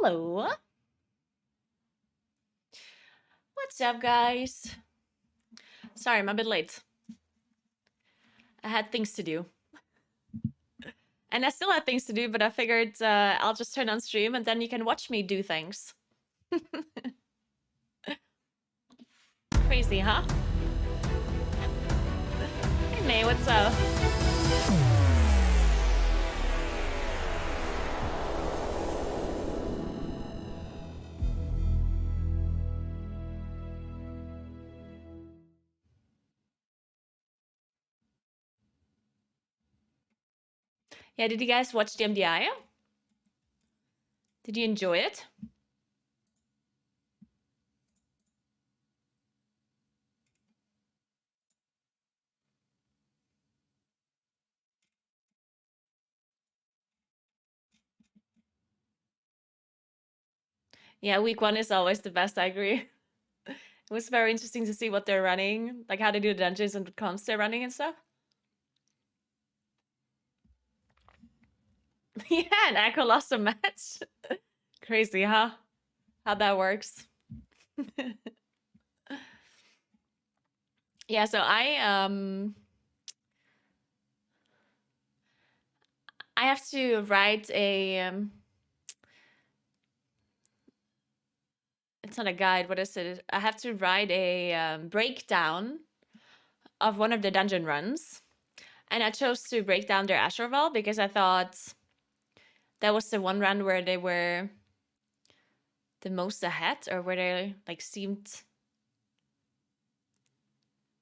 Hello. What's up, guys? Sorry, I'm a bit late. I had things to do. And I still have things to do, but I figured I'll just turn on stream and then you can watch me do things. Crazy, huh? Hey, May, what's up? Yeah, did you guys watch the MDI? Did you enjoy it? Yeah, week 1 is always the best, I agree. It was very interesting to see what they're running, like how they do the dungeons and what comps they're running and stuff. Yeah, and Echo lost a match. Crazy, huh? How that works. Yeah, so I have to write a it's not a guide, what is it? I have to write a breakdown of one of the dungeon runs. And I chose to break down their Azure Vault because I thought that was the one run where they were the most ahead, or where they like seemed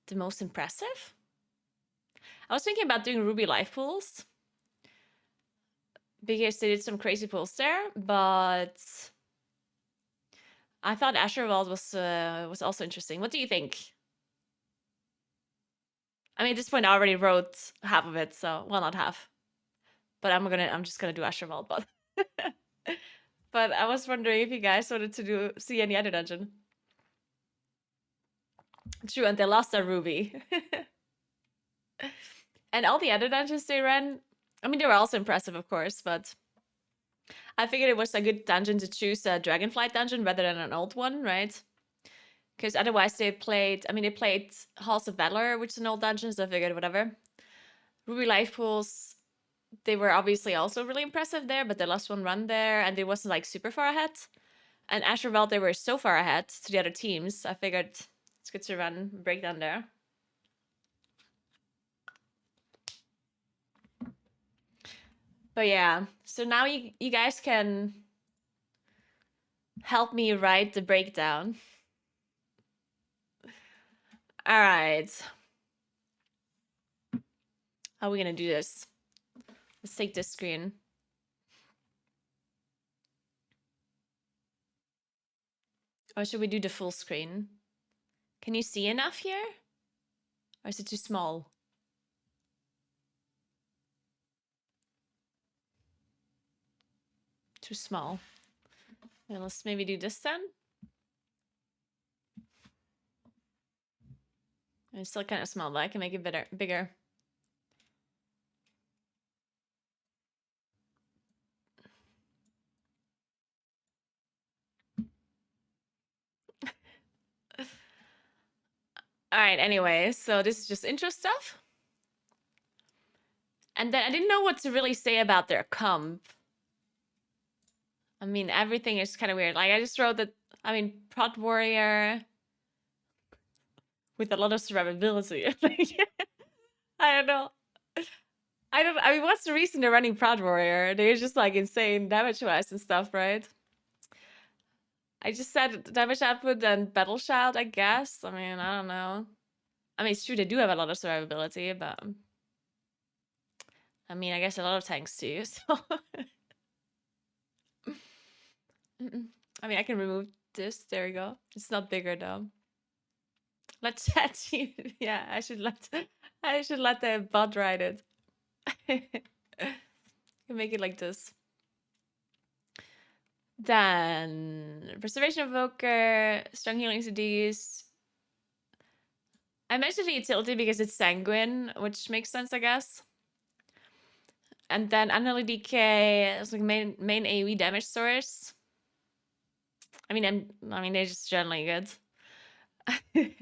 the most impressive. I was thinking about doing Ruby life pools because they did some crazy pools there, but I thought Azure Vault was also interesting. What do you think? I mean, at this point, I already wrote half of it, so well, not half. But I'm just gonna do Azure Vault, but but I was wondering if you guys wanted to see any other dungeon. True, and they lost their Ruby. And all the other dungeons they ran, I mean, they were also impressive, of course, but I figured it was a good dungeon to choose a Dragonflight dungeon rather than an old one, right? Because otherwise they played Halls of Valor, which is an old dungeon, so I figured whatever. Ruby Life Pools, they were obviously also really impressive there, but they lost one run there, and they wasn't like super far ahead. And Azure Vault, they were so far ahead to the other teams, I figured it's good to run breakdown there. But yeah, so now you guys can help me write the breakdown. All right. How are we gonna do this? Let's take this screen. Or should we do the full screen? Can you see enough here? Or is it too small? Too small. Well, let's maybe do this then. It's still kind of small, but I can make it bigger. All right, anyway, so this is just intro stuff. And then I didn't know what to really say about their comp. I mean, everything is kind of weird. Like, I just wrote that, I mean, Prod Warrior with a lot of survivability. I don't know. I mean, what's the reason they're running Prod Warrior? They're just like insane damage-wise and stuff, right? I just said damage output and Battle Shout, I guess. I mean, I don't know. I mean, it's true they do have a lot of survivability, but I mean, I guess a lot of tanks too, so I mean, I can remove this. There we go. It's not bigger though. Let's chat. Yeah, I should let the bot write it. Can make it like this. Then Preservation Evoker, Strong Healing CDs. I mentioned the utility because it's Sanguine, which makes sense, I guess. And then Unholy DK is like main AoE damage source. I mean, they're just generally good. And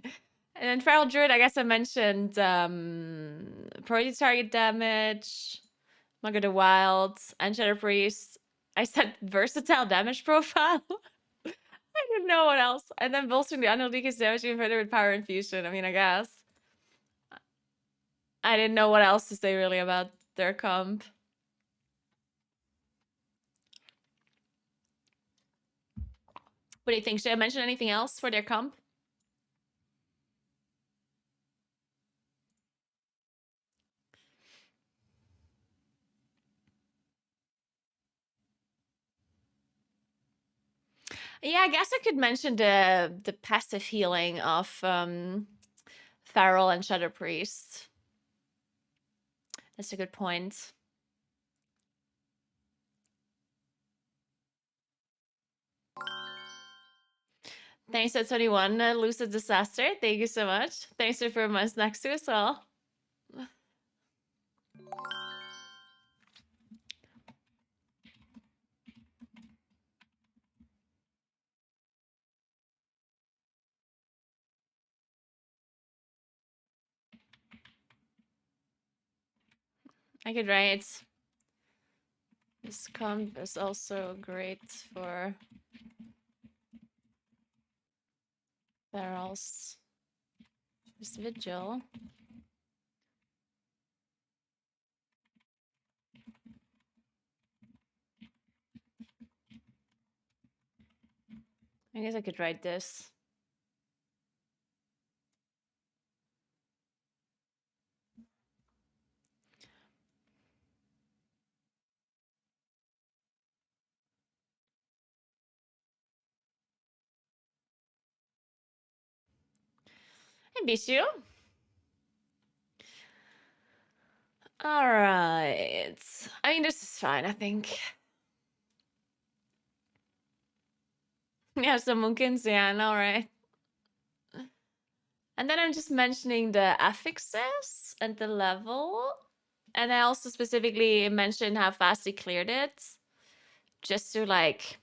then Feral Druid, I guess I mentioned priority target damage, Mugger the Wild, and Shadow Priest. I said versatile damage profile. I didn't know what else. And then bolstering the unhealed weakest damage even further with power infusion. I mean, I guess. I didn't know what else to say really about their comp. What do you think? Should I mention anything else for their comp? Yeah, I guess I could mention the passive healing of Feral and Shadow Priest. That's a good point. Thanks to 21, Lucid Disaster. Thank you so much. Thanks for my snacks too as well. I could write. This comp is also great for Feral's just Vigil. I guess I could write this. Hey, Bishu. All right. I mean, this is fine, I think. Yeah, some Munkins, yeah, I know, right? And then I'm just mentioning the affixes and the level. And I also specifically mentioned how fast he cleared it. Just to like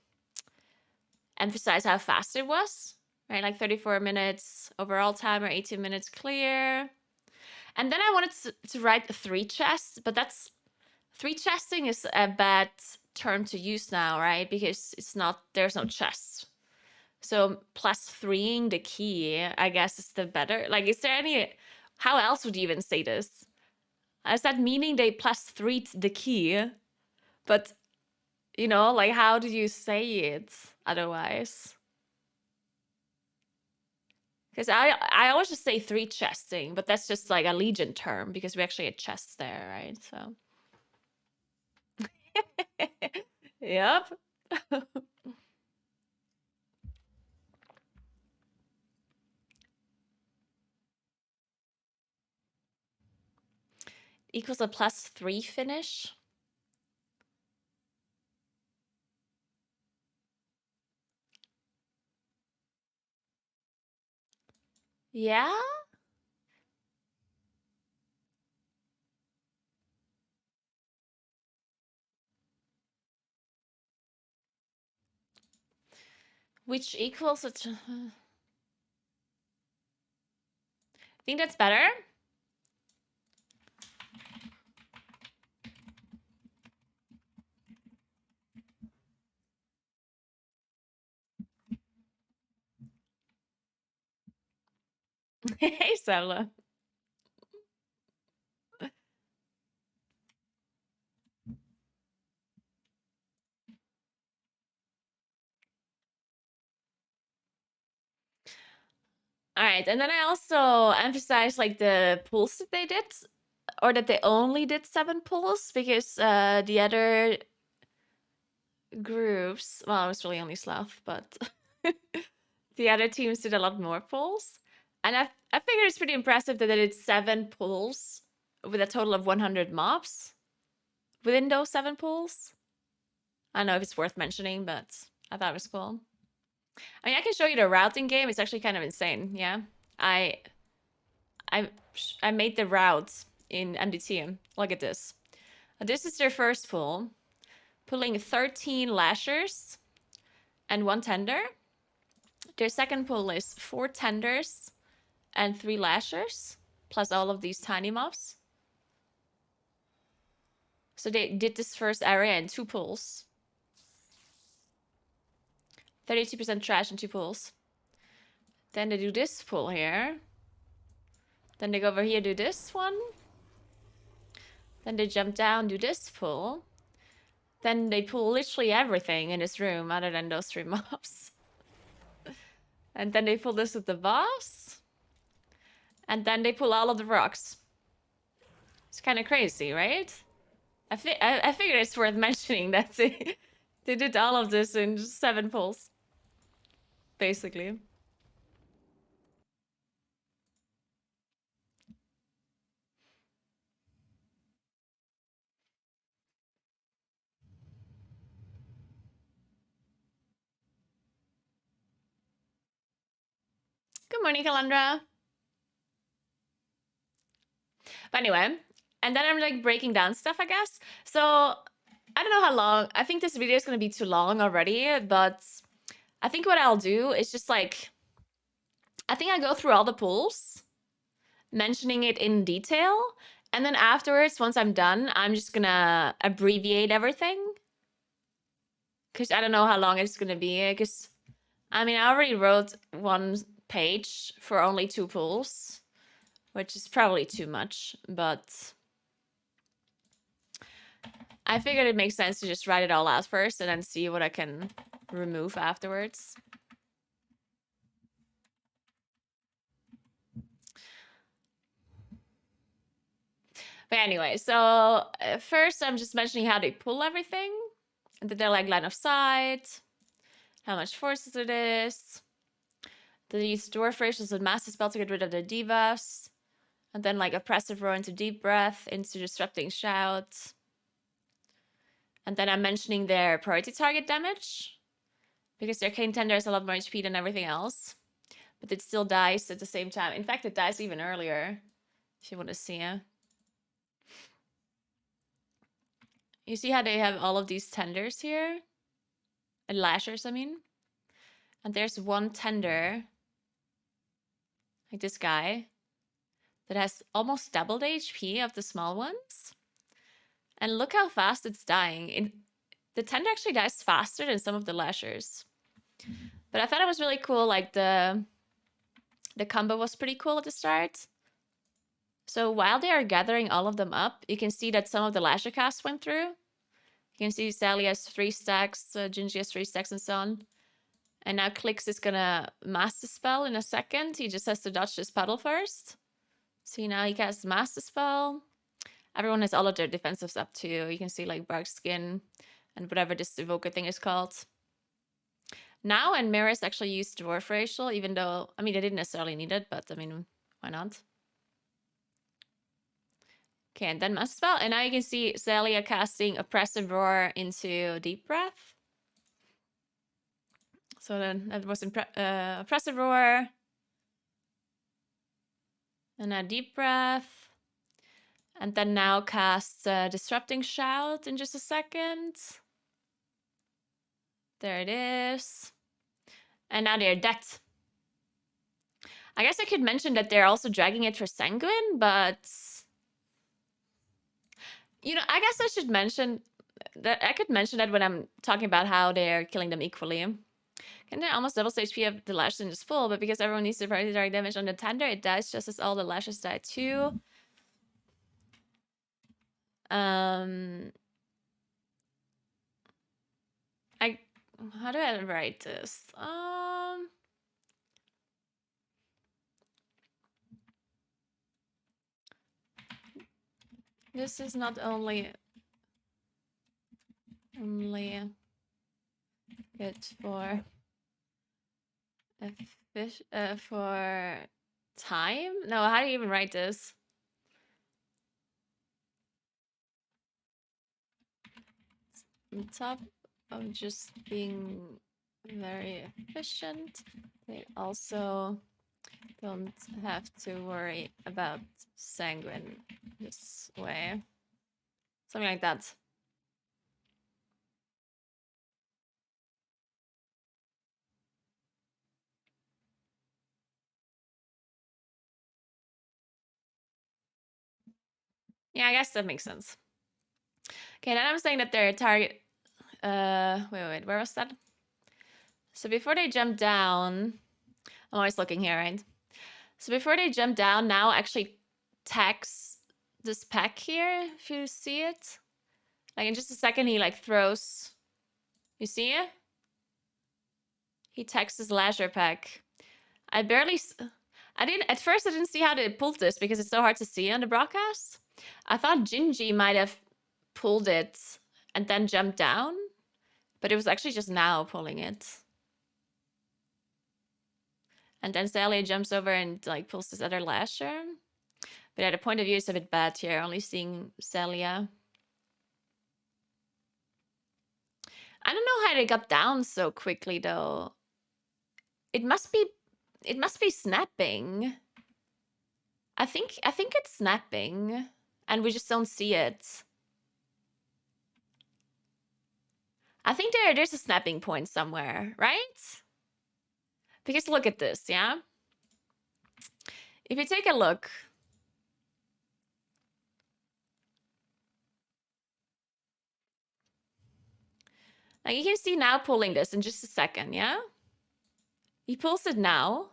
emphasize how fast it was. Right, like 34 minutes overall time or 18 minutes clear. And then I wanted to write 3 chests, but that's 3 chesting is a bad term to use now, right? Because it's not, there's no chest. So +3ing the key, I guess, is the better. Like, is there any, how else would you even say this? Is that meaning they +3'd the key? But, you know, like, how do you say it otherwise? Because I always just say 3 chesting, but that's just like a Legion term because we actually had chests there, right? So. Yep. Equals a +3 finish. Yeah? Which equals it. Think that's better? Hey, Sala. All right, and then I also emphasized like the pulls that they did, or that they only did 7 pulls because the other groups, well, it was really only Slav, but the other teams did a lot more pulls. And I figured it's pretty impressive that they did 7 pulls with a total of 100 mobs within those 7 pulls. I don't know if it's worth mentioning, but I thought it was cool. I mean, I can show you the routing game. It's actually kind of insane. Yeah, I made the routes in MDT. Look at this. This is their first pull, pulling 13 lashers and 1 tender. their second pull is 4 tenders and 3 lashers, plus all of these tiny mobs. So they did this first area in 2 pulls. 32% trash in 2 pulls. Then they do this pull here. Then they go over here, do this one. Then they jump down, do this pull. Then they pull literally everything in this room other than those 3 mobs. And then they pull this with the boss. And then they pull all of the rocks. It's kind of crazy, right? I figured it's worth mentioning that they did all of this in just 7 pulls. Basically. Good morning, Calandra. But anyway, and then I'm like breaking down stuff, I guess. So I don't know how long. I think this video is going to be too long already, but I think what I'll do is just like, I think I go through all the pulls, mentioning it in detail. And then afterwards, once I'm done, I'm just gonna abbreviate everything. Because I don't know how long it's gonna be. Because, I mean, I already wrote 1 page for only 2 pulls, which is probably too much, but I figured it makes sense to just write it all out first and then see what I can remove afterwards. But anyway, so first I'm just mentioning how they pull everything. And that they're like line of sight, how much forces it is. They use dwarf ratios with master spell to get rid of their debuffs. And then like oppressive roar into deep breath, into disrupting shout. And then I'm mentioning their priority target damage. Because their Cane Tender has a lot more HP than everything else. But it still dies at the same time. In fact, it dies even earlier. If you want to see it. You see how they have all of these tenders here? And lashers, I mean. And there's 1 tender, like this guy, that has almost double the HP of the small ones. And look how fast it's dying. The tender actually dies faster than some of the lashers. But I thought it was really cool, like the combo was pretty cool at the start. So while they are gathering all of them up, you can see that some of the lasher casts went through. You can see Sally has 3 stacks, Gingy has 3 stacks, and so on. And now Clicks is gonna Master Spell in a second. He just has to dodge this puddle first. See, now he casts Master Spell. Everyone has all of their defensives up too. You can see like Bark Skin and whatever this Evoker thing is called. Now and Mirrors actually use Dwarf Racial, even though, I mean, they didn't necessarily need it, but I mean, why not? Okay, and then Master Spell. And now you can see Zalia casting Oppressive Roar into Deep Breath. So then that was Oppressive Roar. And now Deep Breath. And then now casts Disrupting Shout in just a second. There it is. And now they're dead. I guess I could mention that they're also dragging it for Sanguine, but... You know, I guess I should mention... that I could mention that when I'm talking about how they're killing them equally. And they're almost double HP of the lashes in this full, but because everyone needs to priority target damage on the tender, it dies just as all the lashes die too. How do I write this? This is not only good for for time. No, how do you even write this? On top of just being very efficient, they also don't have to worry about Sanguine this way. Something like that. Yeah, I guess that makes sense. Okay, then I'm saying that their target... wait, where was that? So before they jump down... I'm always looking here, right? So before they jump down, now actually tags this pack here, if you see it. Like in just a second, he like throws... You see it? He tags his Azure pack. I didn't, at first I didn't see how they pulled this because it's so hard to see on the broadcast. I thought Gingy might have pulled it and then jumped down, but it was actually just now pulling it. And then Celia jumps over and like pulls this other lasher. But yeah, the point of view is a bit bad here, only seeing Celia. I don't know how they got down so quickly though. It must be snapping. I think it's snapping and we just don't see it. I think there's a snapping point somewhere, right? Because look at this, yeah? If you take a look. Like you can see now pulling this in just a second, yeah? He pulls it now.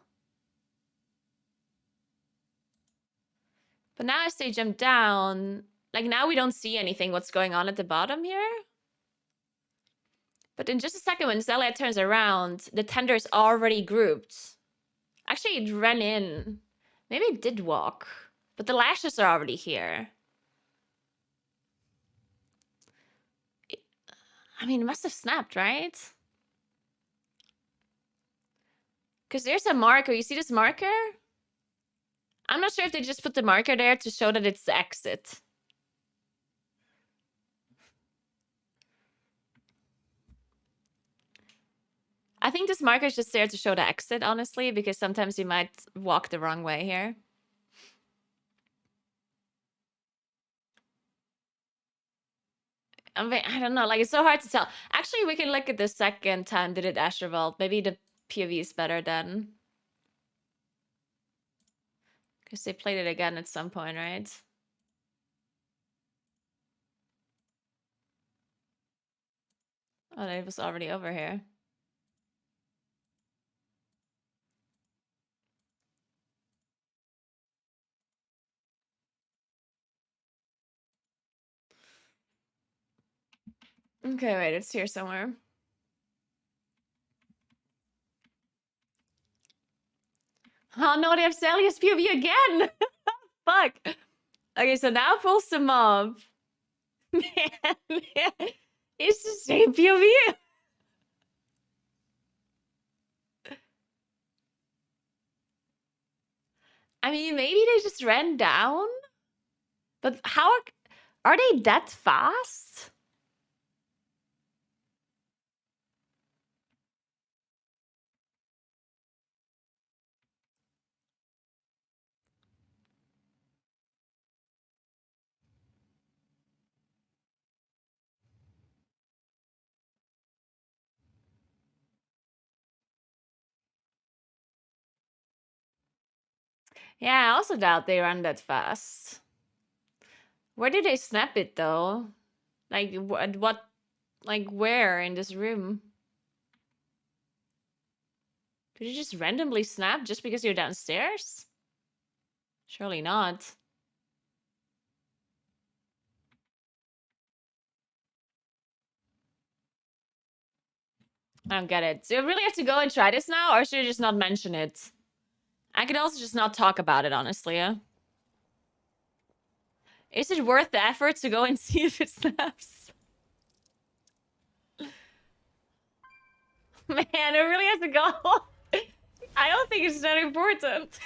But now as they jump down, like now we don't see anything what's going on at the bottom here. But in just a second when Zelia turns around, the tender's already grouped. Actually, it ran in. Maybe it did walk. But the lashes are already here. I mean, it must have snapped, right? Because there's a marker. You see this marker? I'm not sure if they just put the marker there to show that it's the exit. I think this marker is just there to show the exit, honestly, because sometimes you might walk the wrong way here. I don't know, like it's so hard to tell. Actually, we can look at the second time they did Azure Vault. Maybe the POV is better then. Because they played it again at some point, right? Oh, it was already over here. Okay, wait, it's here somewhere. Oh no, they have Sally's POV again! Fuck! Okay, so now pulls the mob. Man, it's the same POV! I mean, maybe they just ran down? But how are they that fast? Yeah, I also doubt they run that fast. Where did they snap it though? Like what like where in this room? Did you just randomly snap just because you're downstairs? Surely not. I don't get it. Do you really have to go and try this now, or should I just not mention it? I could also just not talk about it, honestly, yeah? Is it worth the effort to go and see if it snaps? Man, I really have to go. I don't think it's that important.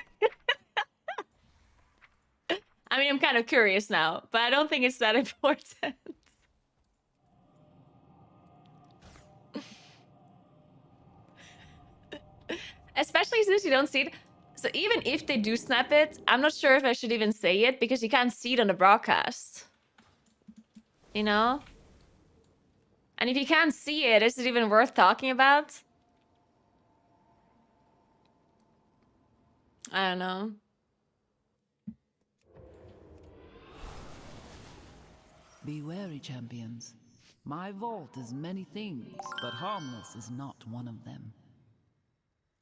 I mean, I'm kind of curious now, but I don't think it's that important. Especially since you don't see it. So even if they do snap it, I'm not sure if I should even say it because you can't see it on the broadcast. You know? And if you can't see it, is it even worth talking about? I don't know. Be wary, champions. My vault is many things, but harmless is not one of them.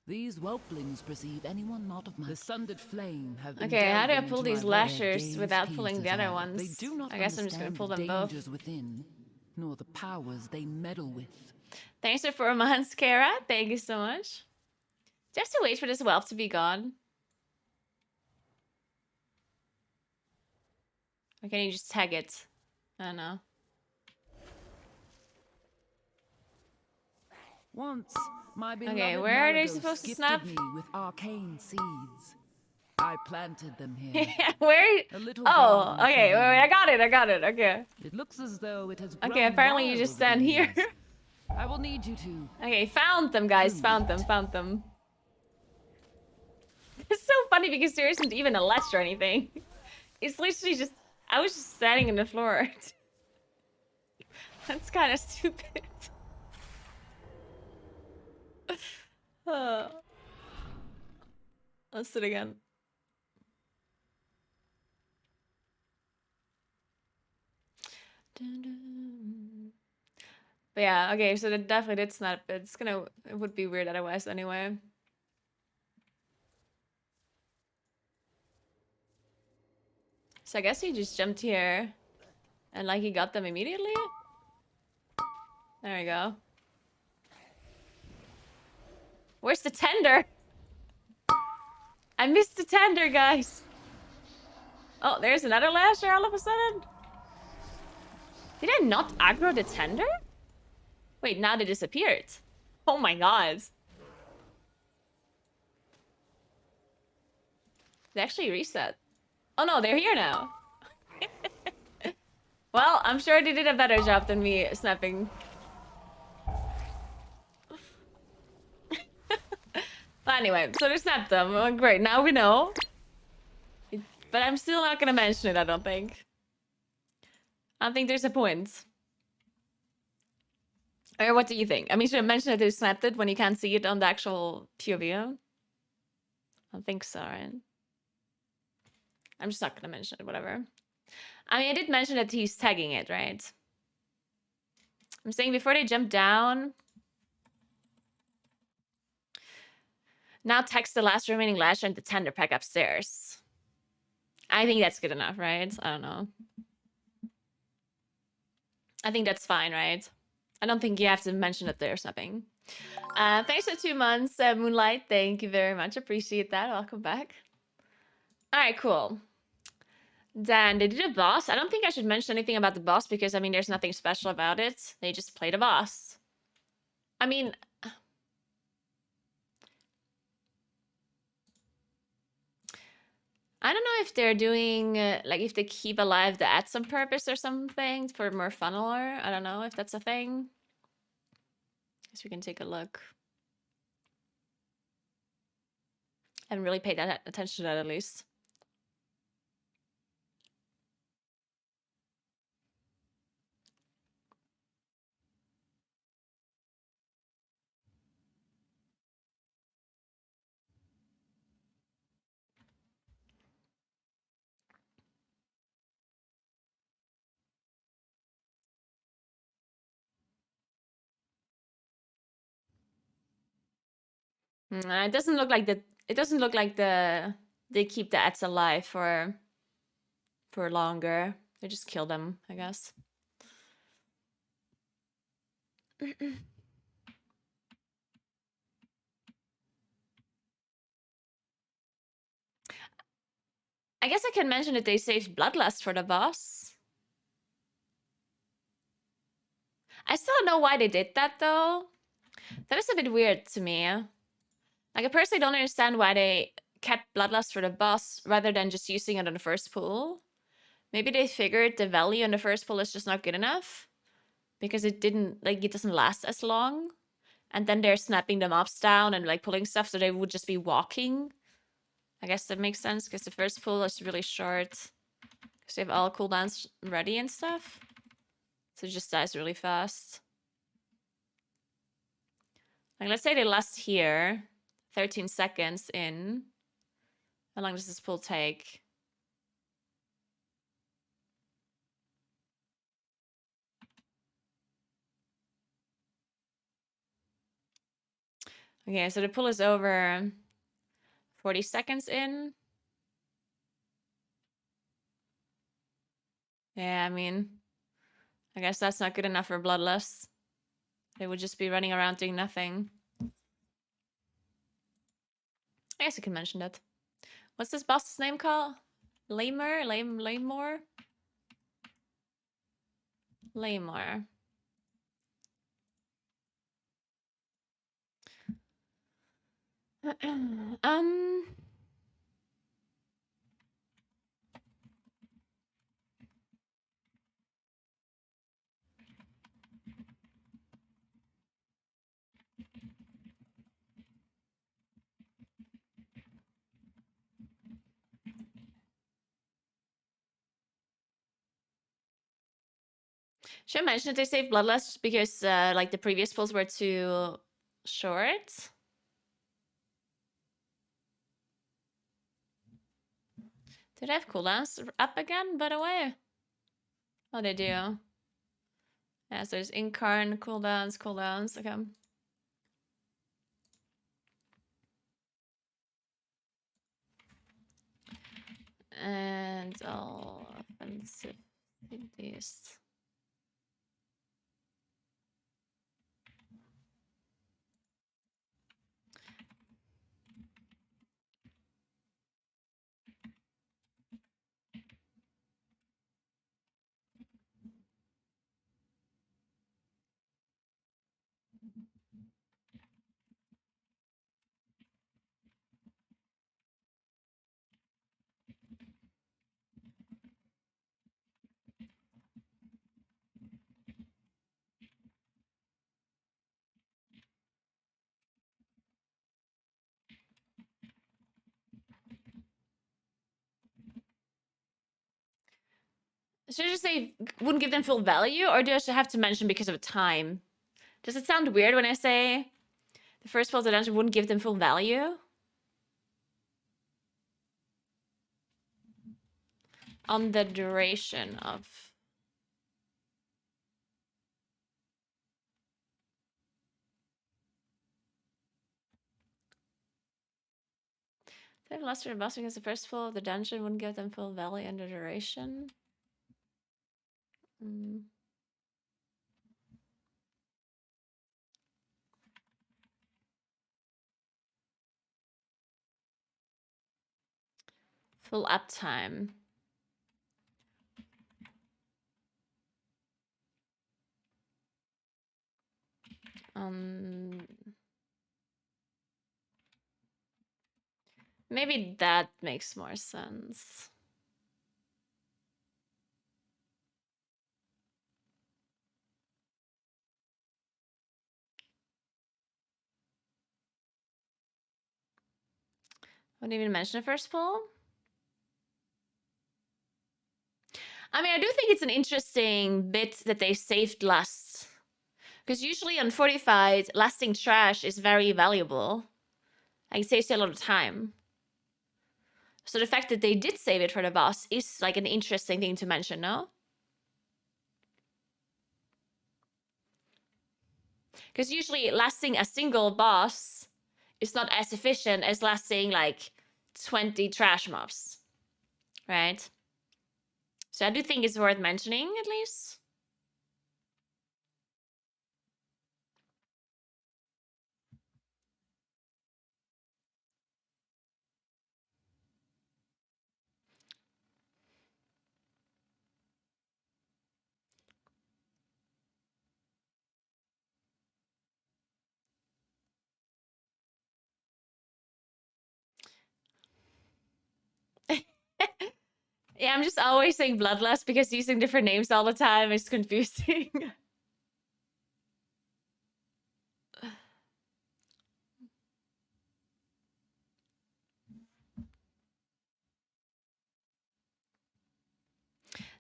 These whelplings perceive anyone not of my... The sundered flame have been Okay, how do I delving pull into these my vault. lashers without pulling the other ones? They do not I guess I'm just gonna pull them both. dangers within, nor the powers they meddle with. Thanks for 4 months, Kara. Thank you so much. Do I have to wait for this whelp to be gone? Or can you just tag it? I don't know. Once, my beloved Okay, where are they Malago supposed to gifted snap? me with arcane seeds. I planted them here. Where? A little Oh, garden okay. for Wait, them. I got it. I got it. Okay. It looks as though it has grown Okay, apparently you wild just over the stand here. years. I will need you to... Okay, found them, guys. Found them. Found them. It's so funny because there isn't even a latch or anything. It's literally just... I was just standing in the floor. That's kind of stupid. Let's do it again. But yeah, okay, so that definitely did snap. It would be weird otherwise anyway. So I guess he just jumped here and like he got them immediately. There we go. Where's the tender? I missed the tender, guys. Oh, there's another lasher all of a sudden. Did I not aggro the tender? Wait, now they disappeared. Oh my god. They actually reset. Oh no, they're here now. Well, I'm sure they did a better job than me snapping. But anyway, so they snapped them. Oh, great, now we know. But I'm still not gonna mention it, I don't think. I don't think there's a point. Or what do you think? I mean, should I mention that they snapped it when you can't see it on the actual POV? I don't think so, right? I'm just not gonna mention it, whatever. I mean, I did mention that he's tagging it, right? I'm saying before they jump down... Now text the last remaining lasher and the tender pack upstairs. I think that's good enough, right? I don't know. I think that's fine, right? I don't think you have to mention that they're snapping. Thanks for 2 months, Moonlight. Thank you very much. Appreciate that. Welcome back. All right, cool. Then they did a boss. I don't think I should mention anything about the boss because, I mean, there's nothing special about it. They just played a boss. I mean... I don't know if they're doing, like, if they keep alive the ads on purpose or something for more fun or I don't know if that's a thing. Guess we can take a look. I haven't really paid that attention to that, at least. It doesn't look like it doesn't look like they keep the ads alive for longer. They just kill them, I guess. I guess I can mention that they saved Bloodlust for the boss. I still don't know why they did that, though. That is a bit weird to me. Like, I personally don't understand why they kept Bloodlust for the boss rather than just using it on the first pool. Maybe they figured the value on the first pool is just not good enough. Because it didn't, like, it doesn't last as long. And then they're snapping the mobs down and, like, pulling stuff so they would just be walking. I guess that makes sense, because the first pool is really short. Because they have all cooldowns ready and stuff. So it just dies really fast. Like, let's say they last here. 13 seconds in. How long does this pool take? Okay, so the pull is over 40 seconds in. Yeah, I mean, I guess that's not good enough for Bloodlust. They would just be running around doing nothing. I guess I can mention that. What's this boss's name called? Lamor? Lamor? Lamor. Should I mention that they saved Bloodlust just because like the previous pulls were too short? Did I have cooldowns up again, by the way? Oh, they do. Yeah, so there's incarn, cooldowns, okay. And all offensive these. Should I just say wouldn't give them full value, or do I have to mention because of time? Does it sound weird when I say the first pull of the dungeon wouldn't give them full value? On the duration of... They've lost their boss because the first pull of the dungeon wouldn't give them full value and the duration. Full uptime. Maybe that makes more sense. Wouldn't even mention a first pull. I mean, I do think it's an interesting bit that they saved lust. Because usually on fortified, lasting trash is very valuable. Like, it saves you a lot of time. So the fact that they did save it for the boss is like an interesting thing to mention, no? Because usually lasting a single boss is not as efficient as lasting like 20 trash mobs, right? So I do think it's worth mentioning at least. Yeah, I'm just always saying Bloodlust because using different names all the time is confusing.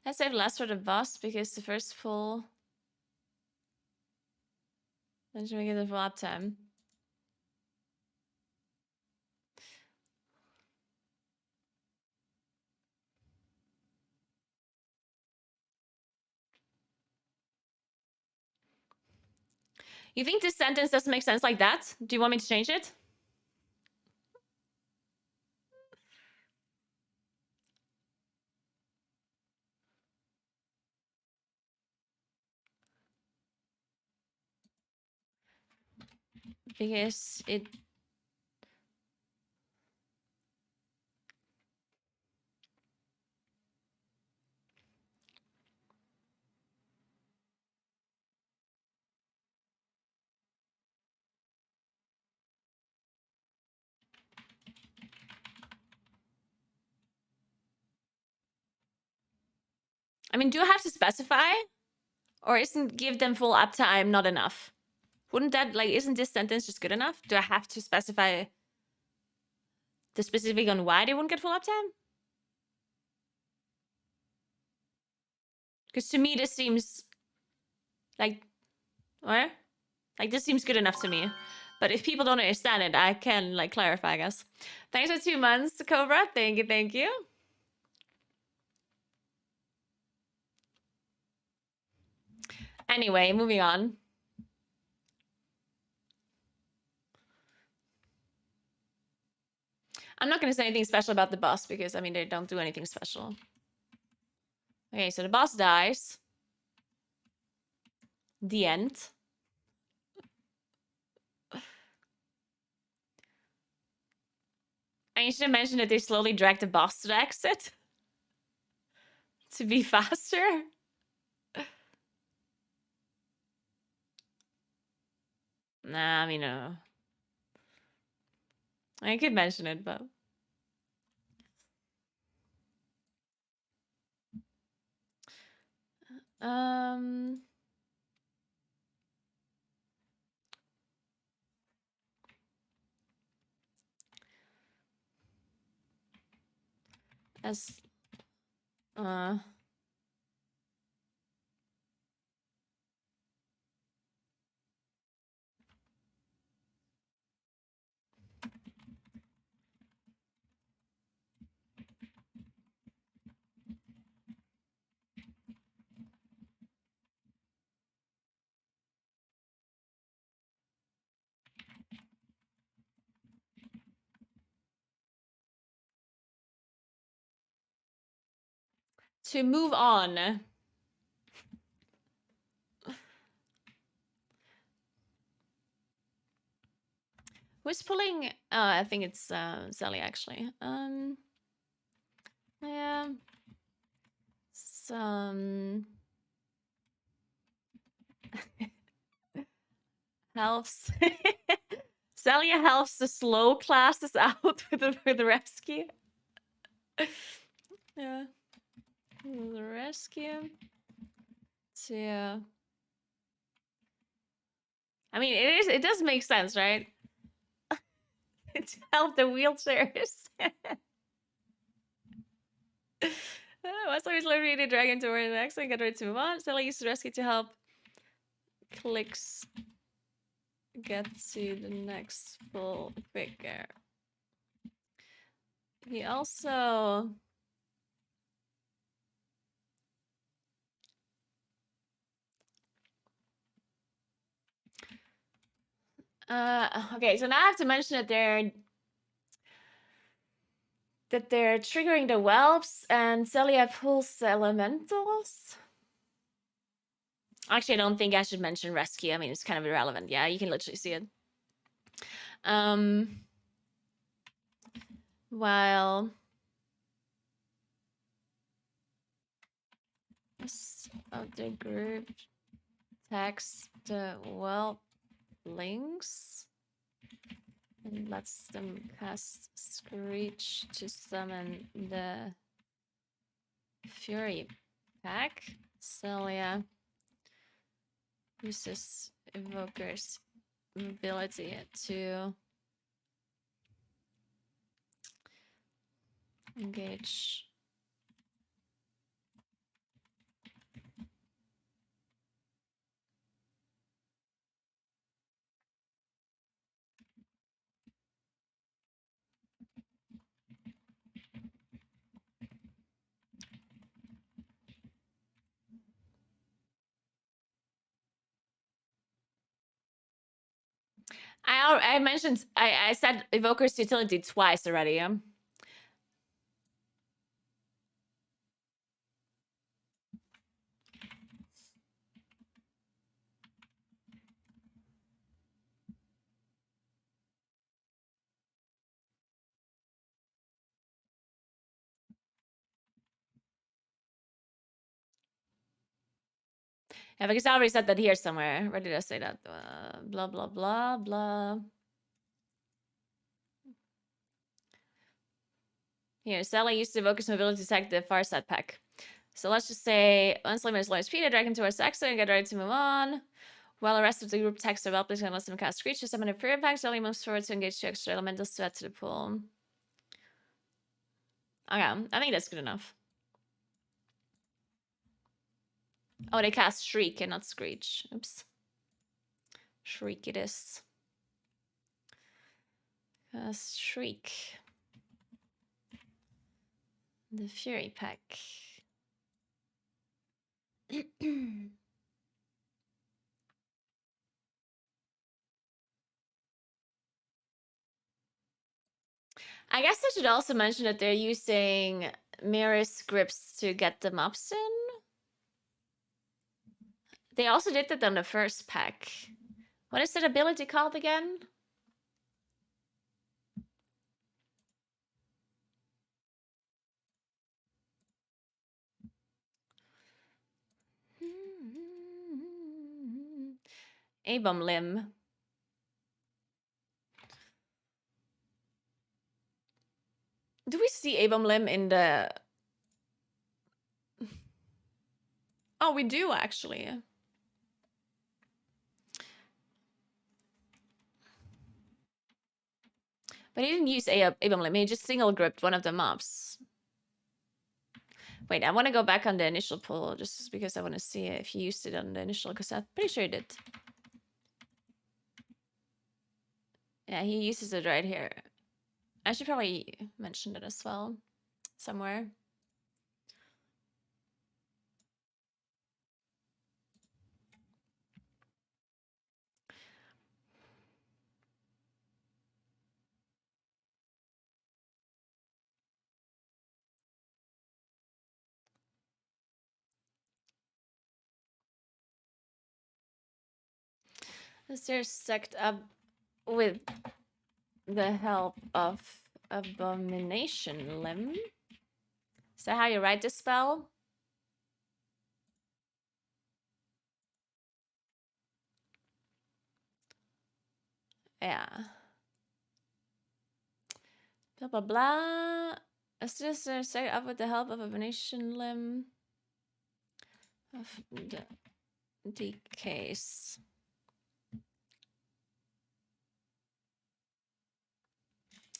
Let's save last for the boss because the first pull. Then should we get the full uptime? You think this sentence doesn't make sense like that? Do you want me to change it? Because it... I mean, do I have to specify? Or isn't give them full uptime not enough? Wouldn't that, like, isn't this sentence just good enough? Do I have to specify the specific on why they wouldn't get full uptime? Because to me, this seems like, what? Like, this seems good enough to me. But if people don't understand it, I can, like, clarify, I guess. Thanks for 2 months, Cobra. Thank you, thank you. Anyway, moving on. I'm not going to say anything special about the boss because, I mean, they don't do anything special. Okay, so the boss dies. The end. And you should have mentioned that they slowly drag the boss to the exit. To be faster. Nah, I mean, no. I could mention it, but... As... to move on. Who's pulling? I think it's Sally actually. Yeah. Some helps. Celia helps the slow classes out with the rescue. Yeah. The rescue. To... I mean, it does make sense, right? To help the wheelchairs. Once I was literally the dragon toward the next one, get ready to move on. Sally used the rescue to help clicks get to the next full quicker. He also... okay, so now I have to mention that they're triggering the whelps and Celia pulls the elementals. Actually, I don't think I should mention rescue. I mean, it's kind of irrelevant. Yeah, you can literally see it. While of the group text the whelp links and lets them cast Screech to summon the Fury pack. Celia uses Evoker's ability to engage I mentioned, I said Evoker's utility twice already. Yeah, because I already said that here somewhere. Where did I say that? Blah, blah, blah, blah. Here, Sally used to Evoker's mobility to attack the far side pack. So let's just say, once limit is low speed, I drag him towards exit and get ready to move on. While the rest of the group attacks their well placed and lets them cast Screech to summon a fear impact, Sally moves forward to engage two extra elementals to add to the pool. Okay, I think that's good enough. Oh, they cast Shriek and not Screech. Oops. Shriek it is. Cast Shriek. The Fury Pack. I guess I should also mention that they're using mirror scripts to get the mobs in. They also did that on the first pack. What is that ability called again? A-bomb limb. Do we see A-bomb limb in the... Oh, we do actually. But he didn't use A-bomb limb, he just single gripped one of the mobs. Wait, I want to go back on the initial pull just because I want to see if he used it on the initial, because I'm pretty sure he did. Yeah, he uses it right here. I should probably mention it as well somewhere. They're sucked up with the help of Abomination Limb. Is that how you write the spell? Yeah. Blah blah blah. Is this set up with the help of Abomination Limb? Of the decays.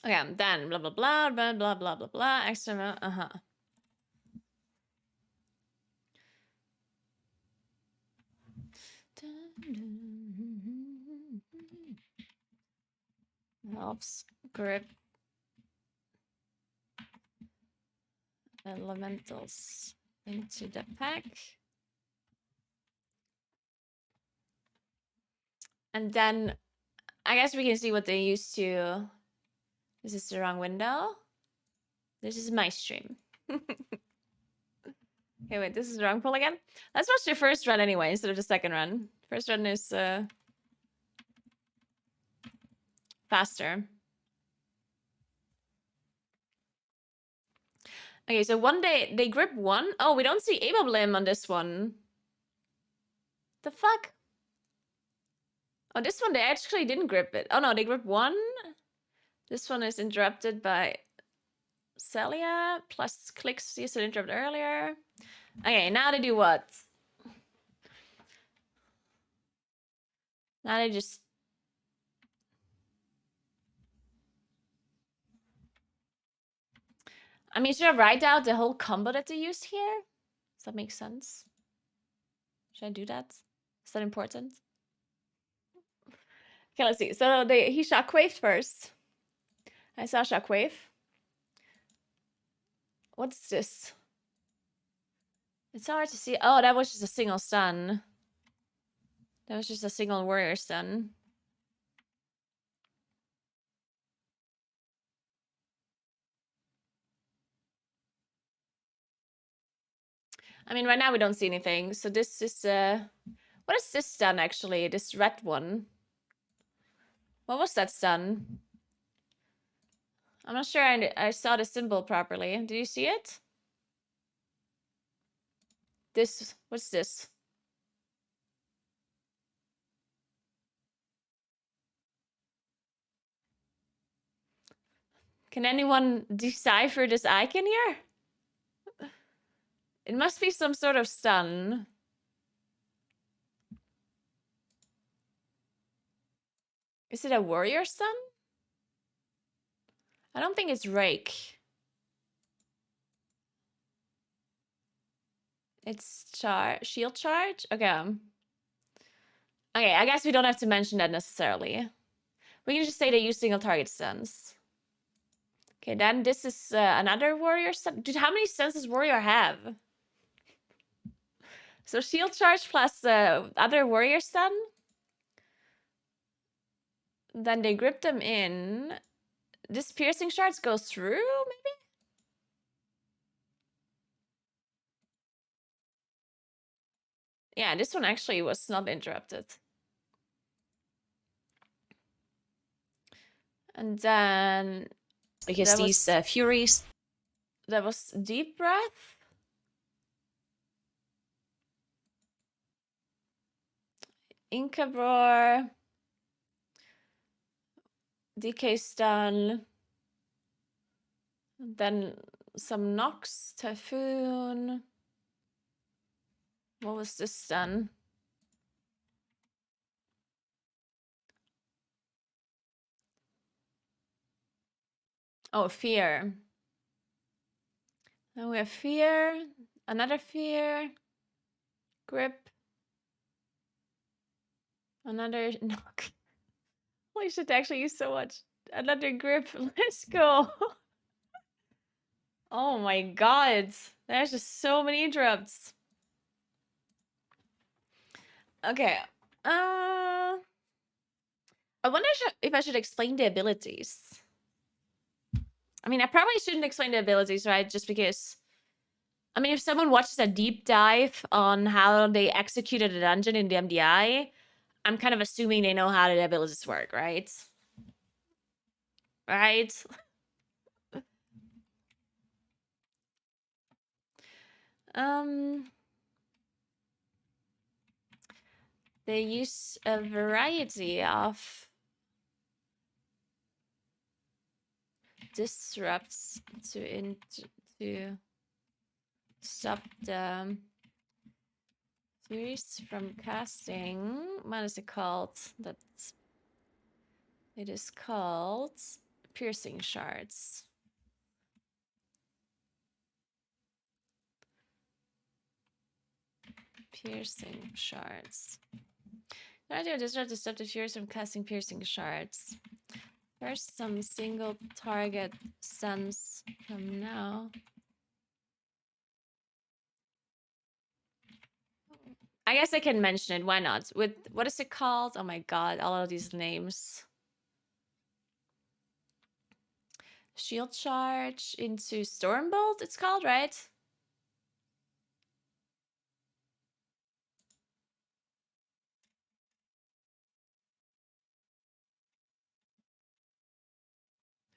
Okay, then blah blah blah blah blah blah blah blah. Extra helps grip elementals into the pack. And then I guess we can see what they used to. This is the wrong window. This is my stream. Okay, wait, this is the wrong pull again. Let's watch the first run anyway, instead of the second run. First run is faster. Okay, so one day they grip one. Oh, we don't see A-bomb limb on this one. The fuck? Oh, this one they actually didn't grip it. Oh no, they grip one. This one is interrupted by Celia plus clicks used to interrupt earlier. Okay, now they do what? Now they just... I mean, should I write out the whole combo that they used here? Does that make sense? Should I do that? Is that important? Okay, let's see. So he shockwaved first. I saw shockwave. What's this? It's hard to see. Oh, that was just a single stun. That was just a single warrior stun. I mean, right now we don't see anything. So this is what is this stun actually? This red one. What was that stun? I'm not sure I saw the symbol properly. Do you see it? This, what's this? Can anyone decipher this icon here? It must be some sort of stun. Is it a warrior stun? I don't think it's rake. It's shield charge? Okay. Okay, I guess we don't have to mention that necessarily. We can just say they use single target stuns. Okay, then this is another warrior stun. Dude, how many stuns does warrior have? So shield charge plus other warrior stun. Then they grip them in. This piercing shards goes through, maybe? Yeah, this one actually was not interrupted. And then... Because these Furies... That was deep breath. Incabror. DK stun. Then some Nox, Typhoon. What was this stun? Oh, fear. Then we have fear, another fear, grip, another knock. Holy shit, they actually use so much. Another grip. Let's go. Oh my god. There's just so many interrupts. Okay. I wonder if I should explain the abilities. I mean, I probably shouldn't explain the abilities, right? Just because... I mean, if someone watches a deep dive on how they executed a dungeon in the MDI, I'm kind of assuming they know how the abilities work, right? Right? They use a variety of disrupts to stop the Furies from casting. What is it called? It is called piercing shards. Piercing shards. The idea of disrupt to stop the Furies from casting piercing shards. First, some single target stuns from now. I guess I can mention it. Why not? With what is it called? Oh my god, all of these names. Shield charge into Stormbolt, it's called, right?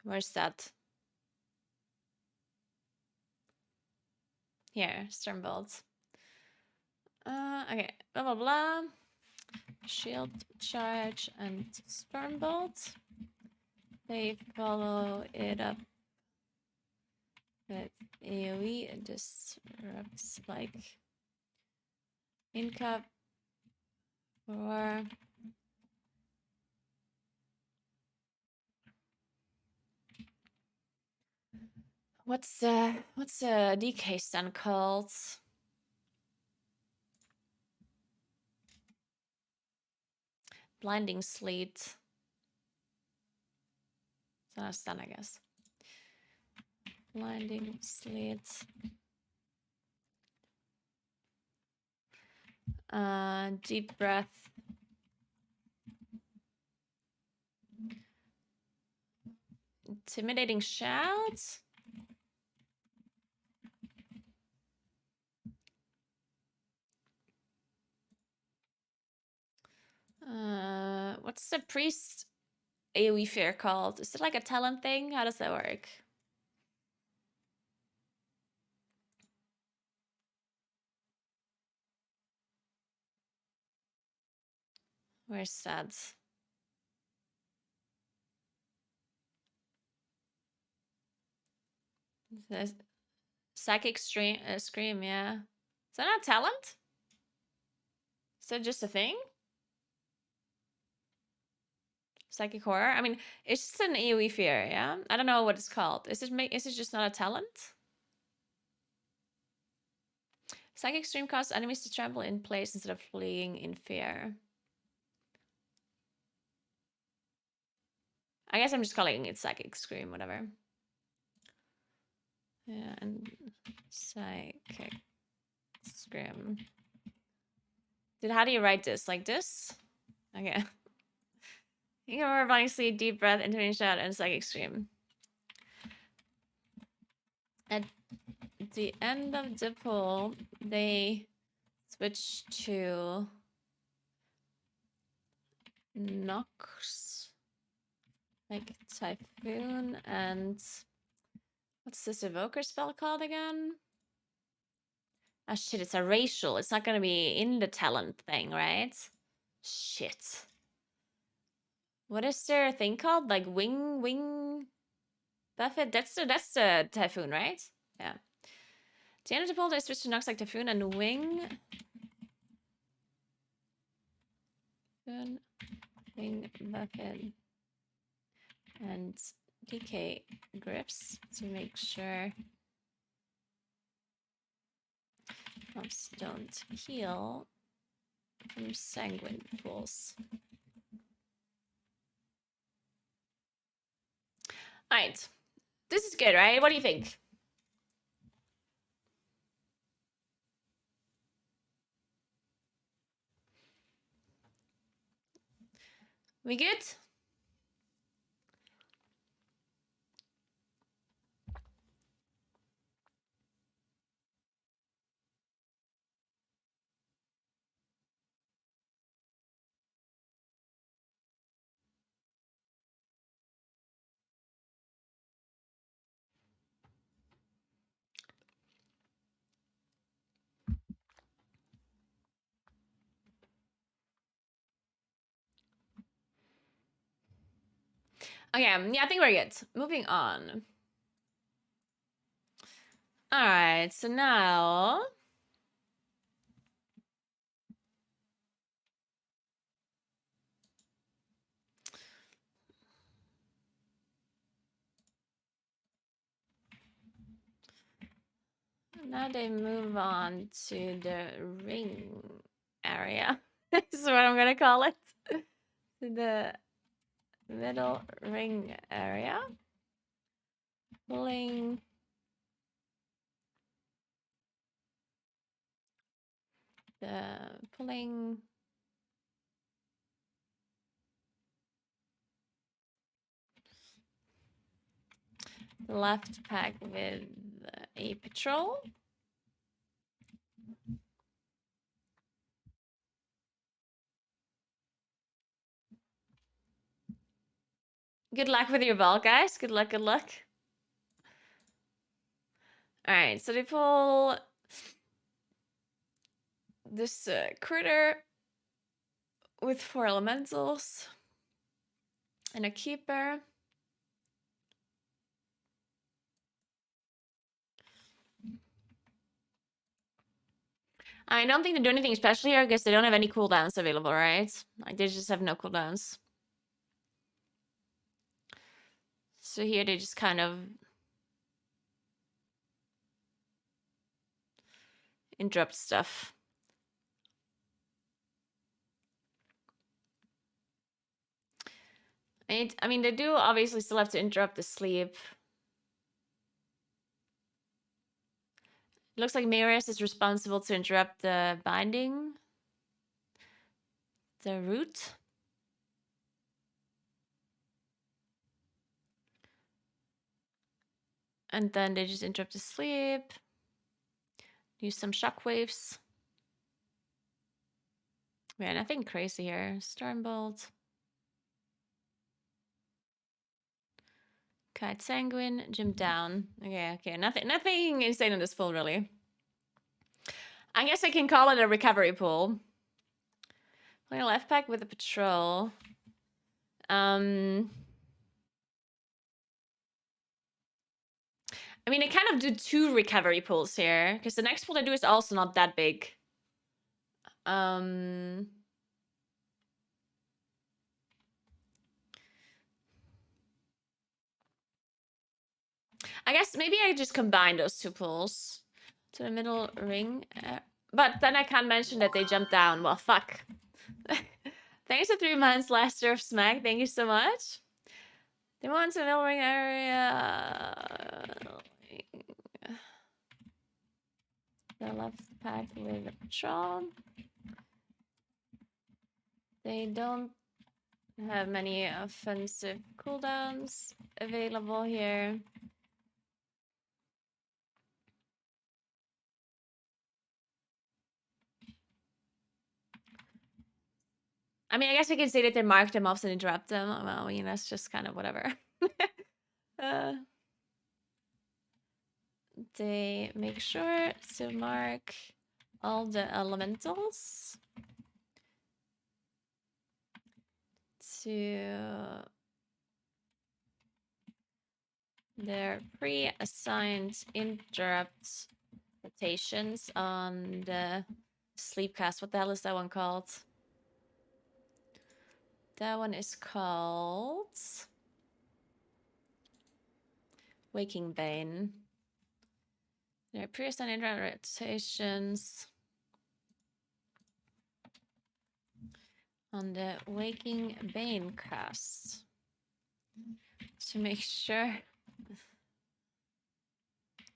Where's that? Here, Stormbolt. Okay, blah blah blah. Shield charge and Stormbolt. They follow it up with AoE and disrupts like Incap or what's the DK stun called? Blinding sleet. It's not a stun, I guess. Blinding sleet. Deep breath. Intimidating shout. What's the priest AoE fear called? Is it like a talent thing? How does that work? Where's that? The psychic scream, yeah. Is that not talent? Is that just a thing? Psychic horror? I mean, it's just an AoE fear, yeah? I don't know what it's called. Is it just not a talent? Psychic stream causes enemies to tremble in place instead of fleeing in fear. I guess I'm just calling it psychic scream, whatever. Yeah, and psychic scream. How do you write this? Like this? Okay. You can remember obviously deep breath, intonation shout, and psychic scream. At the end of the poll, they switch to Nox, like Typhoon, and what's this evoker spell called again? Ah, shit, it's a racial. It's not gonna be in the talent thing, right? Shit. What is their thing called? Like wing buffet? That's the Typhoon, right? Yeah. At the end of the poll, they switch to Nox like Typhoon and wing. Wing buffet and DK grips to make sure mobs don't heal from sanguine pools. Alright. This is good, right? What do you think? We good? Okay, yeah, I think we're good. Moving on. Alright, so now... Now they move on to the ring area. This is what I'm gonna call it. To the middle ring area. Pulling the left pack with a patrol. Good luck with your ball, guys. Good luck, good luck. Alright, so they pull this critter with 4 elementals and a keeper. I don't think they do anything special here. I guess they don't have any cooldowns available, right? Like, they just have no cooldowns. So here they just kind of interrupt stuff. I mean, they do obviously still have to interrupt the sleep. It looks like Marius is responsible to interrupt the binding. The root. And then they just interrupt the sleep. Use some shockwaves. Man, nothing crazy here. Stormbolt. Kite Sanguine, jump down. Okay. Nothing insane in this pool, really. I guess I can call it a recovery pool. Play a left pack with a patrol. I mean, I kind of do 2 recovery pools here, because the next pool I do is also not that big. I guess maybe I just combine those 2 pools to the middle ring. But then I can't mention that they jump down. Well, fuck. Thanks for 3 months, Lester of Smack. Thank you so much. They want to the middle ring area. The left pack with a patrol. They don't have many offensive cooldowns available here. I mean, I guess I can say that they mark them off and interrupt them. Well, you know, that's just kind of whatever. They make sure to mark all the elementals to their pre-assigned interrupt rotations on the sleepcast. What the hell is that one called? That one is called Waking Bane. Their pre-assigned interrupt rotations on the Waking Bane cast to make sure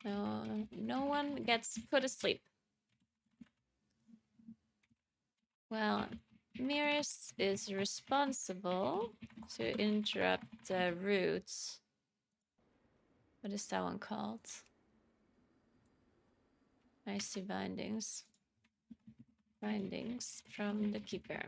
no one gets put asleep. Well, Miris is responsible to interrupt the routes. What is that one called? I see bindings. Bindings from the keeper.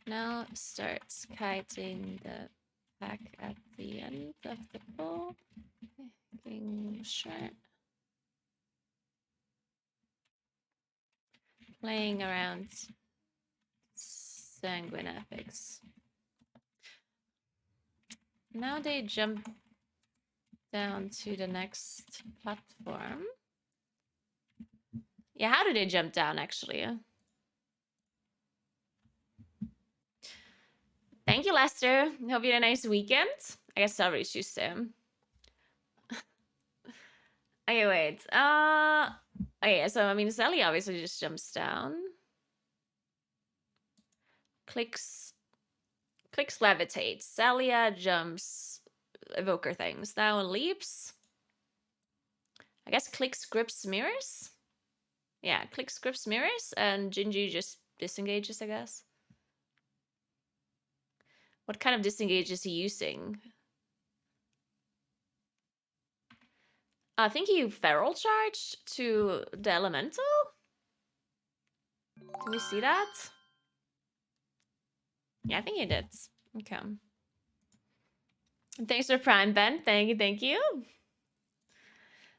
Now starts kiting the pack at the end of the pool. Making sure. Playing around Sanguine Epics. Now they jump down to the next platform. Yeah, how do they jump down, actually? Thank you, Lester. Hope you had a nice weekend. I guess I'll reach you soon. Okay, wait. Okay, so I mean, Sally obviously just jumps down. Clicks levitate. Celia jumps evoker things. Now leaps. I guess clicks grips mirrors. Yeah, clicks grips mirrors, and Gingy just disengages, I guess. What kind of disengage is he using? I think he feral charged to the elemental. Can we see that? Yeah, I think he did. Okay. Thanks for Prime, Ben. Thank you, thank you.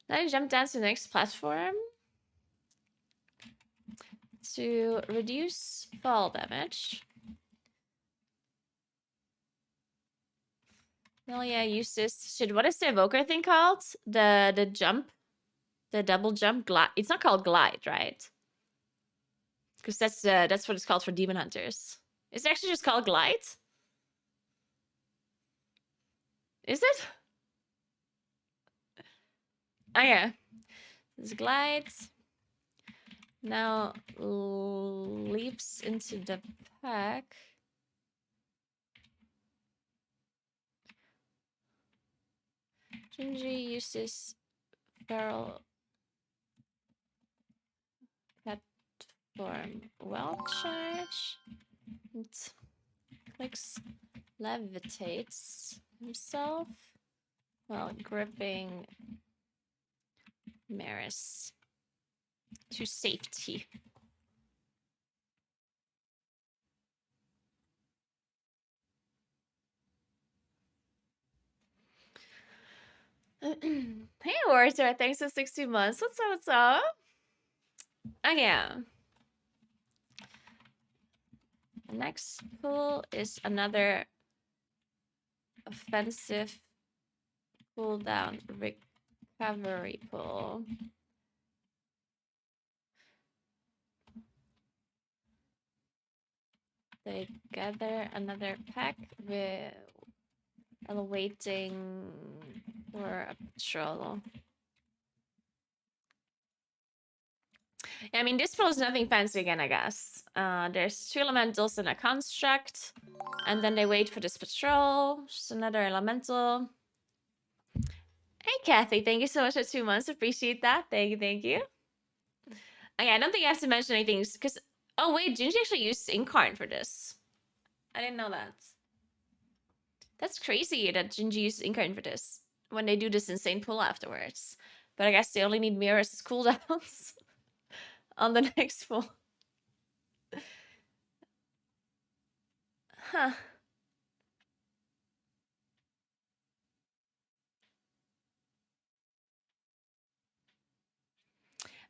Then I jump down to the next platform to reduce fall damage. Melia uses what is the evoker thing called? The jump, the double jump glide. It's not called glide, right? Because that's what it's called for demon hunters. Is it actually just called glide? Is it? Oh yeah, this glides. Now leaps into the pack. Gingy uses feral platform well charge. And clicks, levitates himself while gripping Maris to safety. Hey, Warrior, thanks for 60 months. What's up? What's up? Okay. The next pull is another offensive cooldown recovery pull. They gather another pack with waiting for a patrol. Yeah, I mean, this pull is nothing fancy again, I guess. There's 2 elementals and a construct. And then they wait for this patrol. Just another elemental. Hey, Kathy, thank you so much for 2 months. Appreciate that. Thank you, thank you. Okay, I don't think I have to mention anything because... Oh, wait, Gingy actually used Incarn for this. I didn't know that. That's crazy that Gingy used Incarn for this when they do this insane pull afterwards. But I guess they only need mirrors as cooldowns on the next pull. Huh.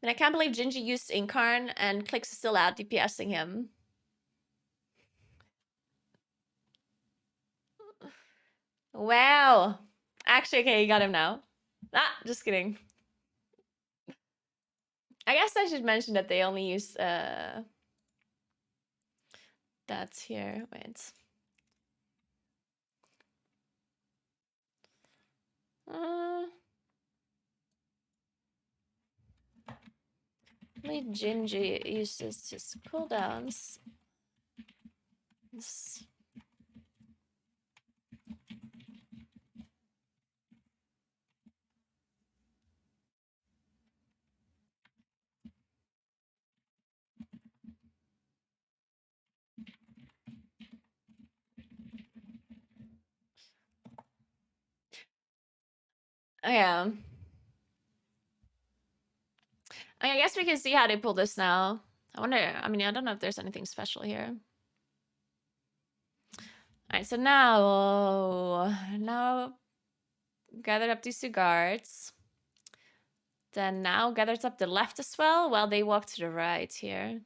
And I can't believe Gingy used Incarn and Clicks is still out DPSing him. Wow. Actually, okay, you got him now. Ah, just kidding. I guess I should mention that they only use that's here. Wait. Gingy uses his cooldowns. Oh, yeah. I guess we can see how they pull this now. I wonder, I mean, I don't know if there's anything special here. Alright, so now gathered up these 2 guards. Then now gathers up the left as well while they walk to the right here.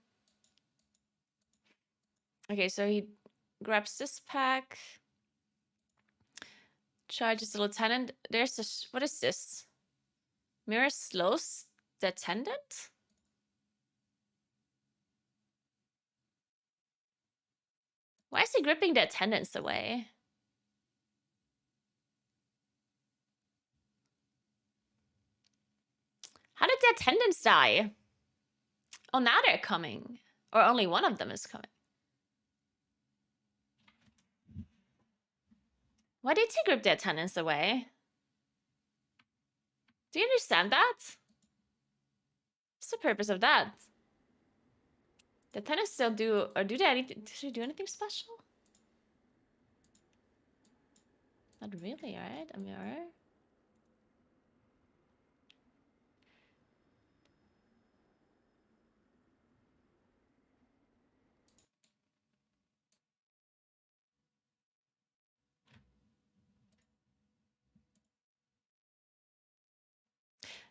Okay, so he grabs this pack. Charges the lieutenant. There's this, what is this? Mirror slows the attendant? Why is he gripping the attendants away? How did the attendants die? Oh, now they're coming. Or only one of them is coming. Why did he grip the attendants away? Do you understand that? What's the purpose of that? The attendants still do, or do they do anything special? Not really, right? A mirror?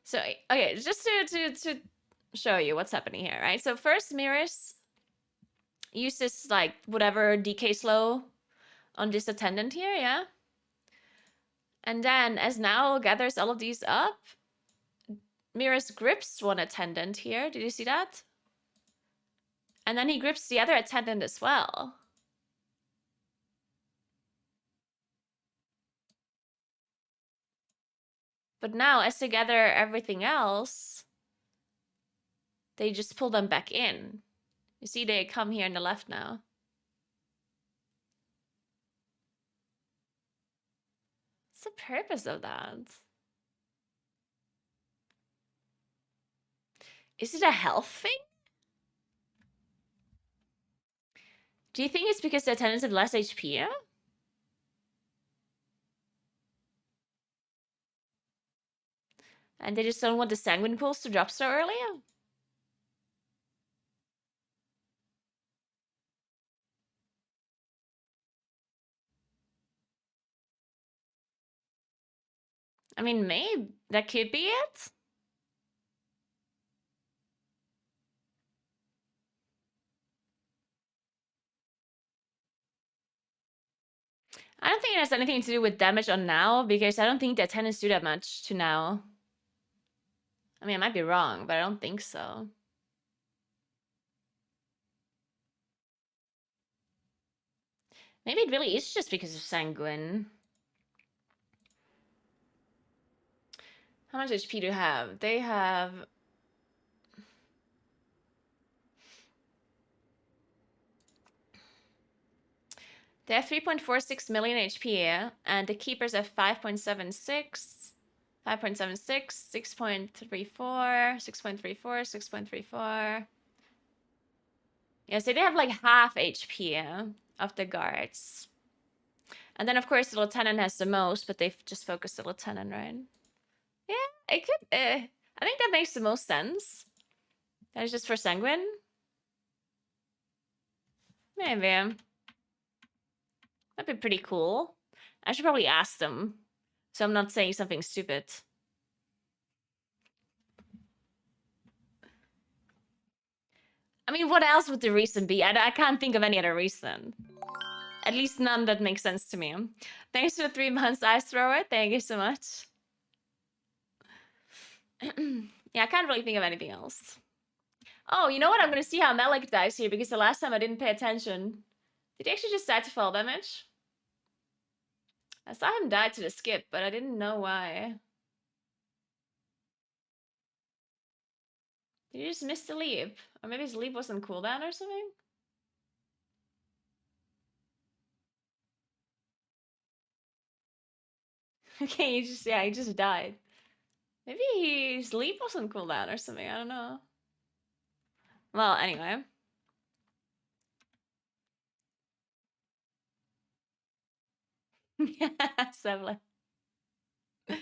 So, okay, just to show you what's happening here, right? So first, Mirrors uses like whatever DK slow on this attendant here, yeah? And then as now gathers all of these up, Mirrors grips one attendant here. Did you see that? And then he grips the other attendant as well. But now, as they gather everything else, they just pull them back in. You see, they come here on the left now. What's the purpose of that? Is it a health thing? Do you think it's because the attendants have less HP? And they just don't want the sanguine pools to drop so early? I mean, maybe that could be it. I don't think it has anything to do with damage on now, because I don't think the attendants do that much to now. I mean, I might be wrong, but I don't think so. Maybe it really is just because of sanguine. How much HP do you have? They have... They have 3.46 million HP, and the keepers have 5.76, 5.76, 6.34, 6.34, 6.34. Yeah, so they have like half HP of the guards. And then, of course, the lieutenant has the most, but they've just focused the lieutenant, right? Yeah, it could... I think that makes the most sense. That is just for sanguine? Maybe. That'd be pretty cool. I should probably ask them, so I'm not saying something stupid. I mean, what else would the reason be? I can't think of any other reason. At least none that makes sense to me. Thanks for the 3 months, Ice Thrower. Thank you so much. Yeah, I can't really think of anything else. Oh, you know what? I'm gonna see how Malik dies here, because the last time I didn't pay attention. Did he actually just die to fall damage? I saw him die to the skip, but I didn't know why. Did he just miss the leap? Or maybe his leap wasn't cooldown or something? Okay, he just died. Maybe his leap wasn't cooldown or something, I don't know. Well, anyway. Sevle. Okay,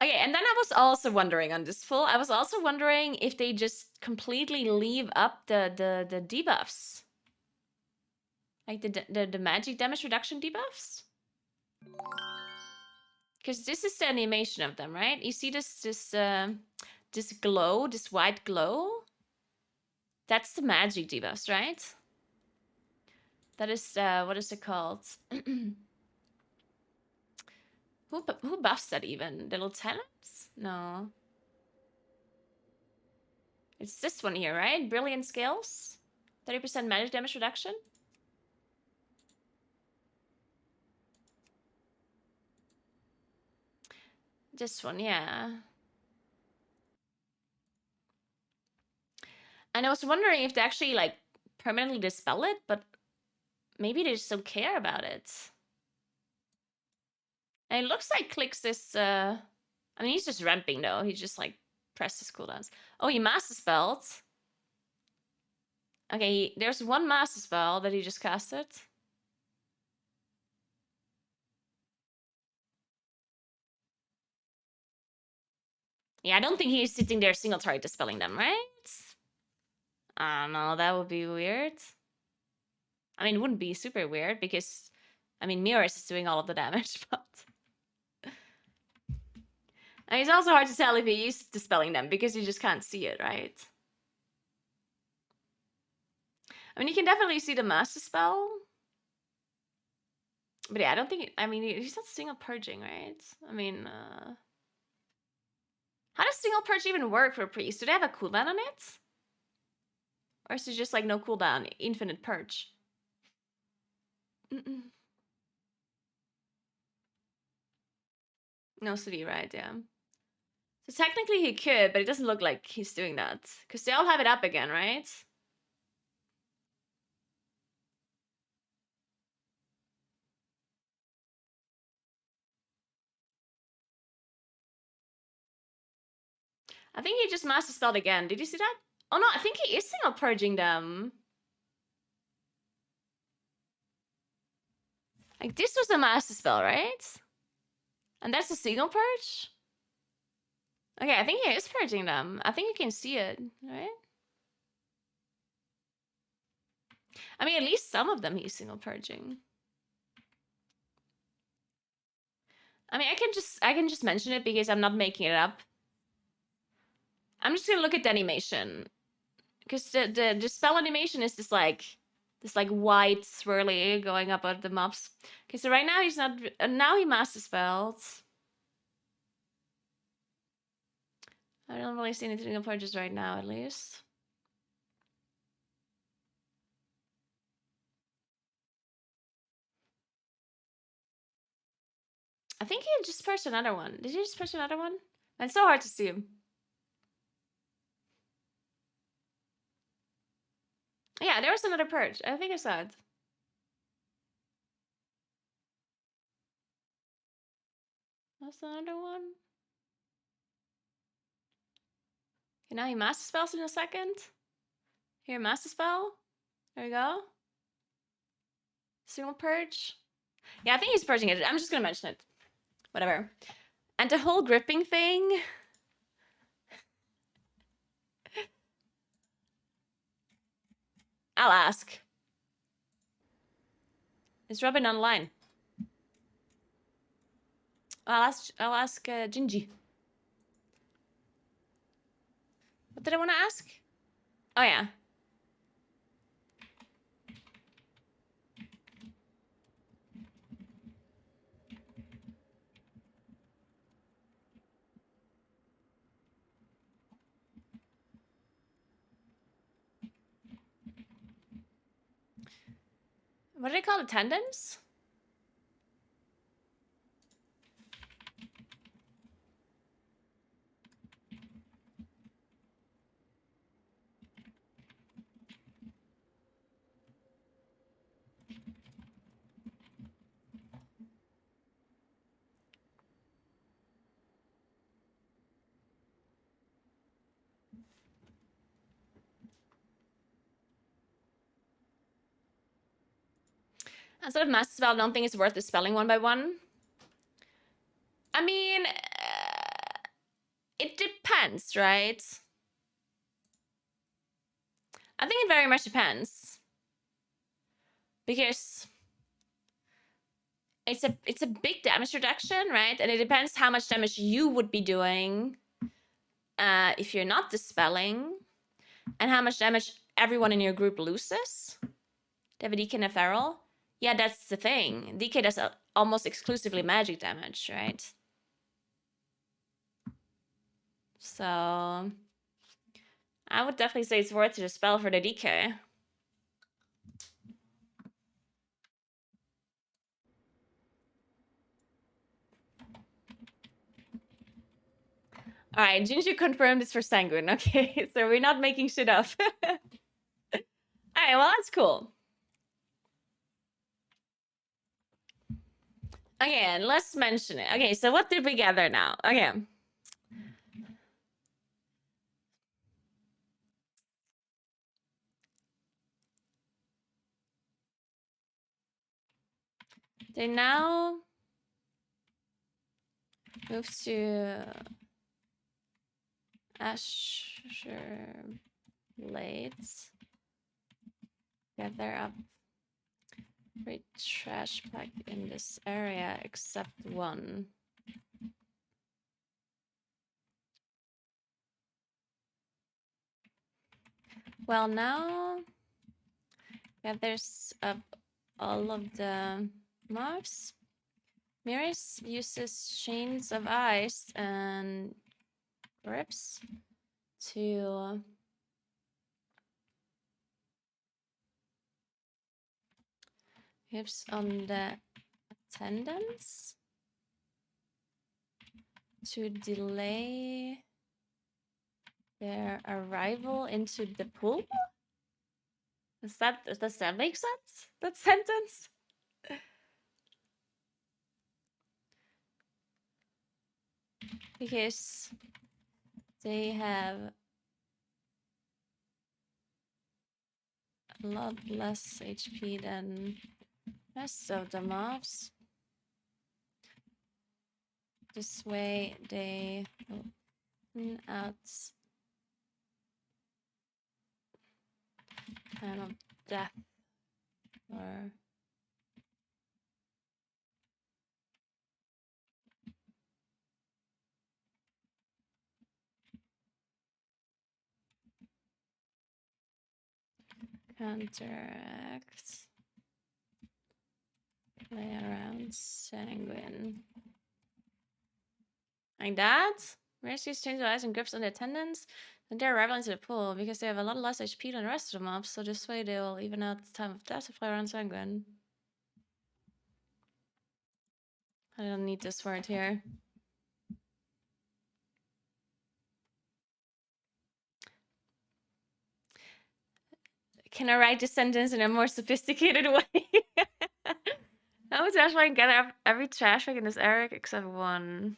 and then I was also wondering on this full, I was also wondering if they just completely leave up the debuffs. Like the magic damage reduction debuffs? Because this is the animation of them, right? You see this glow, this white glow? That's the magic debuffs, right? That is, what is it called? Who buffs that even? The lieutenants? No. It's this one here, right? Brilliant skills? 30% magic damage reduction? This one, yeah. And I was wondering if they actually, like, permanently dispel it, but maybe they just don't care about it. And it looks like Clicks is, I mean, he's just ramping, though. He just, like, pressed his cooldowns. Oh, he master spelled. Okay, there's one master spell that he just casted. Yeah, I don't think he's sitting there single target dispelling them, right? I don't know, that would be weird. I mean, it wouldn't be super weird because, I mean, Mirrors is doing all of the damage, but... And it's also hard to tell if he is dispelling them because you just can't see it, right? I mean, you can definitely see the master spell. But yeah, I don't think... I mean, he's not single purging, right? I mean, how does single purge even work for a priest? Do they have a cooldown on it? Or is it just like no cooldown, infinite purge? No CV, right? Yeah. So technically he could, but it doesn't look like he's doing that. Because they all have it up again, right? I think he just master spelled again. Did you see that? Oh no, I think he is single purging them. Like, this was a master spell, right? And that's a single purge? Okay, I think he is purging them. I think you can see it, right? I mean, at least some of them he's single purging. I mean, I can just mention it because I'm not making it up. I'm just gonna look at the animation. Because the spell animation is this like white swirly going up at the mobs. Okay, so right now he's not. Now he master spells. I don't really see anything of purges right now, at least. I think he just pressed another one. Did he just press another one? It's so hard to see him. Yeah, there was another purge. I think I saw it. That's another one. Okay, now he master spells in a second. Here, master spell. There we go. Single purge. Yeah, I think he's purging it. I'm just gonna mention it. Whatever. And the whole gripping thing. I'll ask. Is Robin online? I'll ask Gingy. What did I want to ask? Oh yeah. What do they call it? Tendons? Instead of master spell, I don't think it's worth dispelling one by one. I mean, it depends, right? I think it very much depends. Because it's a big damage reduction, right? And it depends how much damage you would be doing if you're not dispelling, and how much damage everyone in your group loses. They have a DK and a feral. Yeah, that's the thing. DK does almost exclusively magic damage, right? So I would definitely say it's worth to dispel for the DK. All right, Jinju confirmed it's for Sanguine. Okay, so we're not making shit up. All right, well, that's cool. Okay, let's mention it. Okay, so what did we gather now? Okay. They now move to Azure Blades. Gather up every trash pack in this area except one. Well, now gathers up all of the mobs. Miris uses chains of ice and grips to hips on the attendants to delay their arrival into the pool. Does that make sense? That sentence? Because they have a lot less HP than rest of the mobs. This way they open out time of death or counteract. Play around sanguine. Like that? Mercies change their eyes and grips on their tendons. Then they're arriving into the pool because they have a lot less HP than the rest of the mobs, so this way they will even out the time of death to play around sanguine. I don't need this word here. Can I write this sentence in a more sophisticated way? I would actually get every trash bag in this area except one.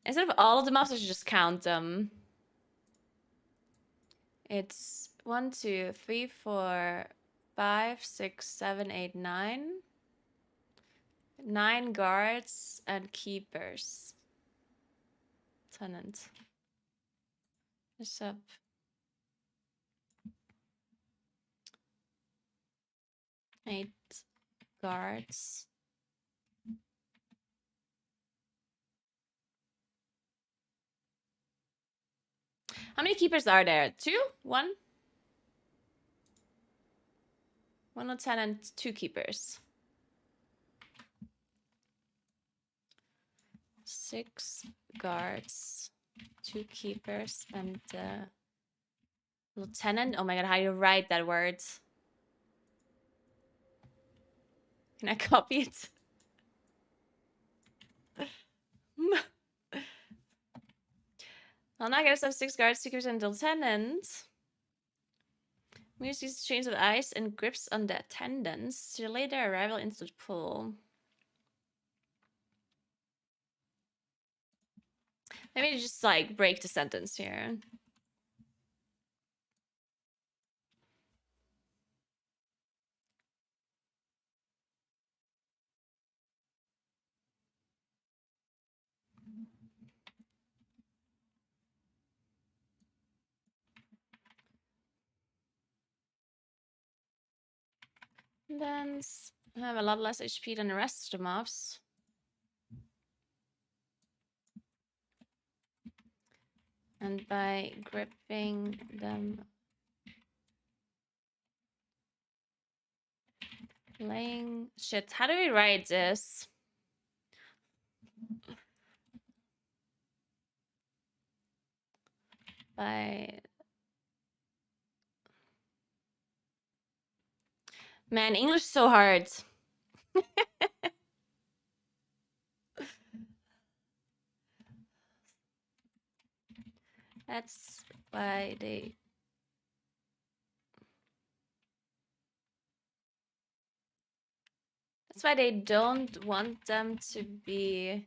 Instead of all of the mobs, I should just count them. It's 1, 2, 3, 4, 5, 6, 7, 8, 9. 9 guards and keepers. Tenant. What's up? Eight guards. How many keepers are there? 2? 1? 1 lieutenant, 2 keepers. 6 guards, 2 keepers, and lieutenant. Oh my god, how do you write that word? Can I copy it? Well, now I guess I have 6 guards, 2 keepers, and a lieutenant. We use these chains of ice and grips on the tendons to delay their arrival into the pool. Maybe just like break the sentence here. Then I have a lot less HP than the rest of the mobs. And by gripping them, playing shit. How do we write this? By man, English is so hard. That's why they don't want them to be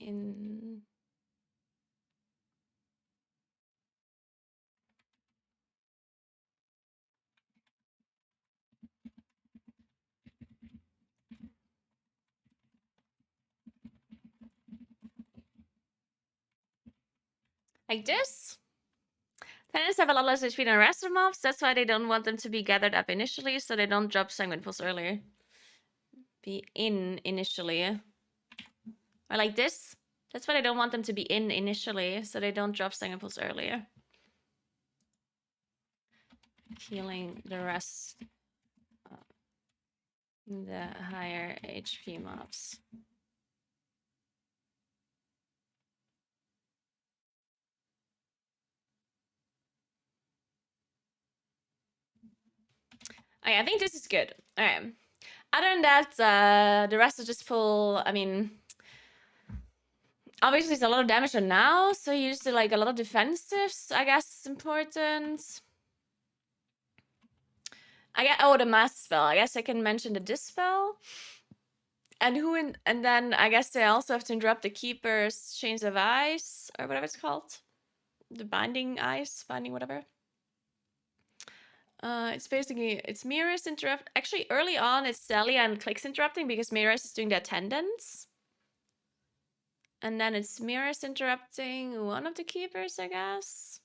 in like this. Tenants have a lot less HP than the rest of the mobs. That's why they don't want them to be gathered up initially, so they don't drop sanguine pulse earlier. Be in initially. Or like this. That's why they don't want them to be in initially, so they don't drop sanguine pulse earlier. Healing the rest of the higher HP mobs. Okay, I think this is good. Alright. Other than that, the rest of this pool, I mean, obviously it's a lot of damage on now, so you use like a lot of defensives, I guess, is important. I get, oh, the mass spell. I guess I can mention the dispel. And then I guess they also have to interrupt the Keeper's Chains of Ice, or whatever it's called. The Binding Ice, Binding whatever. It's basically, it's Mirrors interrupt. Actually, early on, it's Celia and Clicks interrupting because Mirrors is doing the attendance. And then it's Mirrors interrupting one of the Keepers, I guess.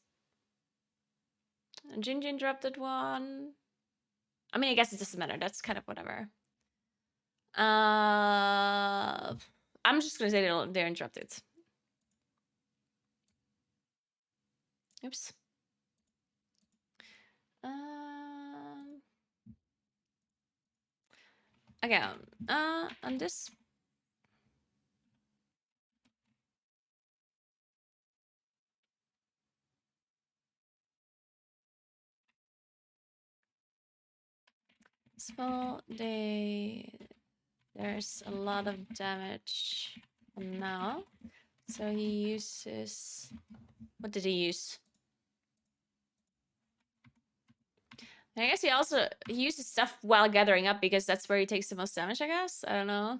And Gingy interrupted one. I mean, I guess it doesn't matter. That's kind of whatever. I'm just gonna say they're interrupted. Oops. Okay. On this. So there's a lot of damage now. So he uses. What did he use? I guess he uses stuff while gathering up because that's where he takes the most damage, I guess. I don't know.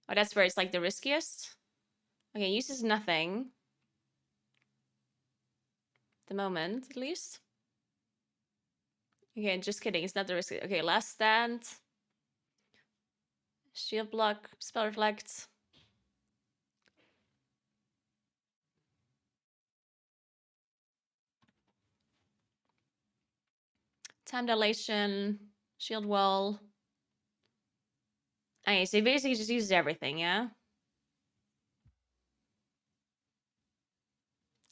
Or that's where it's like the riskiest. Okay, he uses nothing. At the moment, at least. Okay, just kidding. It's not the risky. Okay, Last Stand. Shield block, Spell Reflect. Time Dilation, Shield Wall. Okay, so he basically just uses everything, yeah?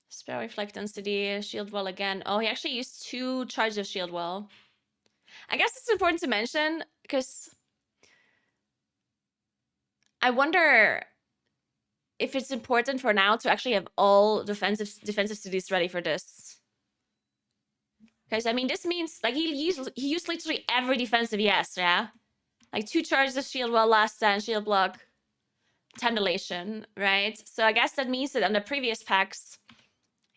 Spell Reflect on CD, Shield Wall again. Oh, he actually used 2 charges of Shield Wall. I guess it's important to mention, because I wonder if it's important for now to actually have all defensive cities ready for this. Because, I mean, this means, like, he used literally every defensive yes, yeah? Like, 2 charges of Shield Wall, Last Stand, Shield Block, Time Dilation, right? So I guess that means that on the previous packs,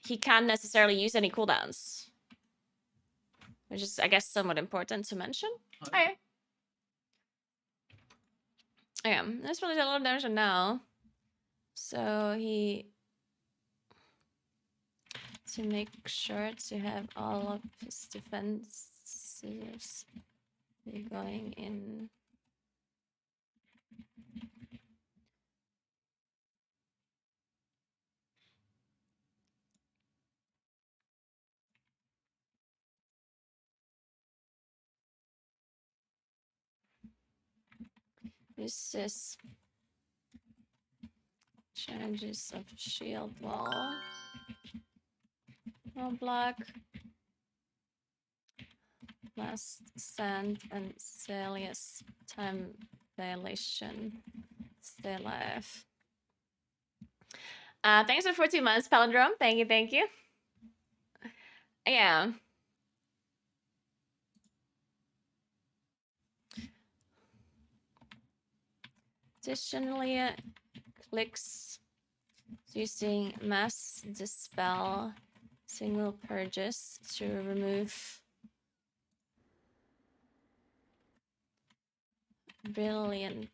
he can't necessarily use any cooldowns. Which is, I guess, somewhat important to mention. Okay. Okay, this one is a lot of damage now. So he... To make sure to have all of his defenses going in. This is changes of shield wall. Wall block. Last Stand and Celia's time dilation. Stay alive. Thanks for 14 months, Palindrome. Thank you, thank you. Yeah. Additionally, Clicks using Mass Dispel single purges to remove brilliant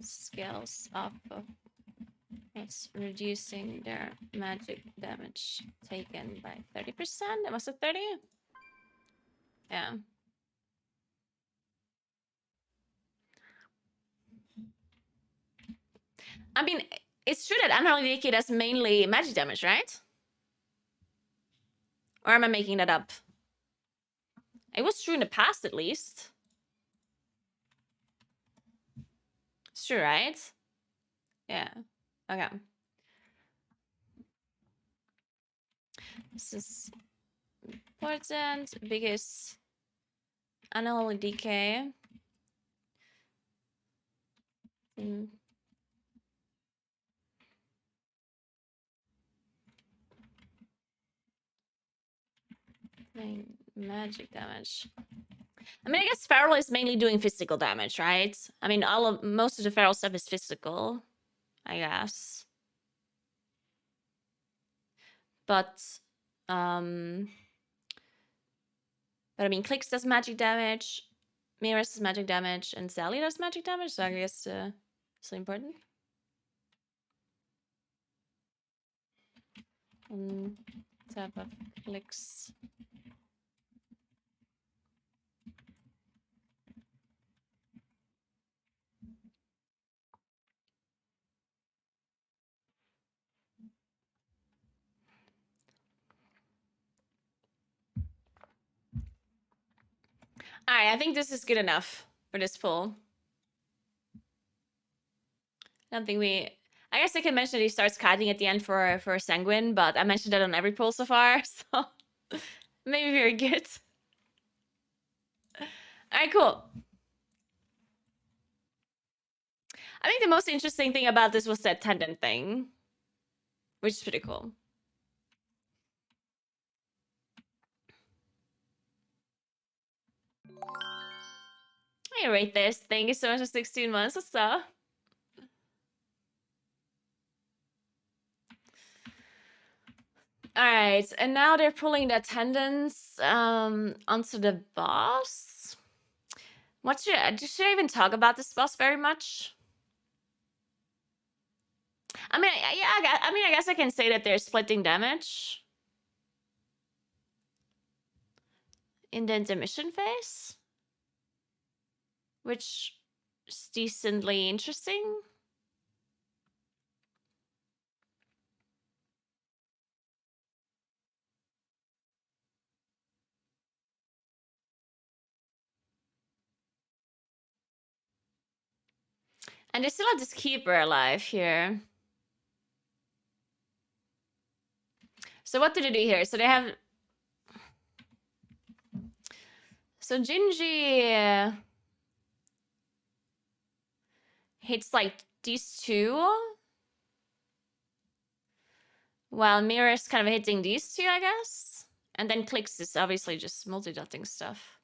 skills off of what's reducing their magic damage taken by 30%. Was it 30? Yeah. I mean, it's true that Unholy Decay does mainly magic damage, right? Or am I making that up? It was true in the past, at least. It's true, right? Yeah. Okay. This is important because Unholy Decay. Magic damage. I mean, I guess Feral is mainly doing physical damage, right? I mean, most of the Feral stuff is physical, I guess. But I mean, Clicks does magic damage. Miras does magic damage and Sally does magic damage, so I guess it's important. Type of clicks. All right, I think this is good enough for this pull. I don't think we... I guess I can mention that he starts kiting at the end for Sanguine, but I mentioned that on every pull so far, so maybe very good. All right, cool. I think the most interesting thing about this was that tendon thing, which is pretty cool. I rate this. Thank you so much for 16 months or so. All right, and now they're pulling the attendance onto the boss. What should I even talk about this boss very much? I mean, yeah, I guess I can say that they're splitting damage in the intermission phase, which is decently interesting. And they still have this keeper alive here. So what do they do here? So they have... So Gingy hits like these two, while Mirror's kind of hitting these two, I guess. And then Clicks is obviously just multi-dotting stuff.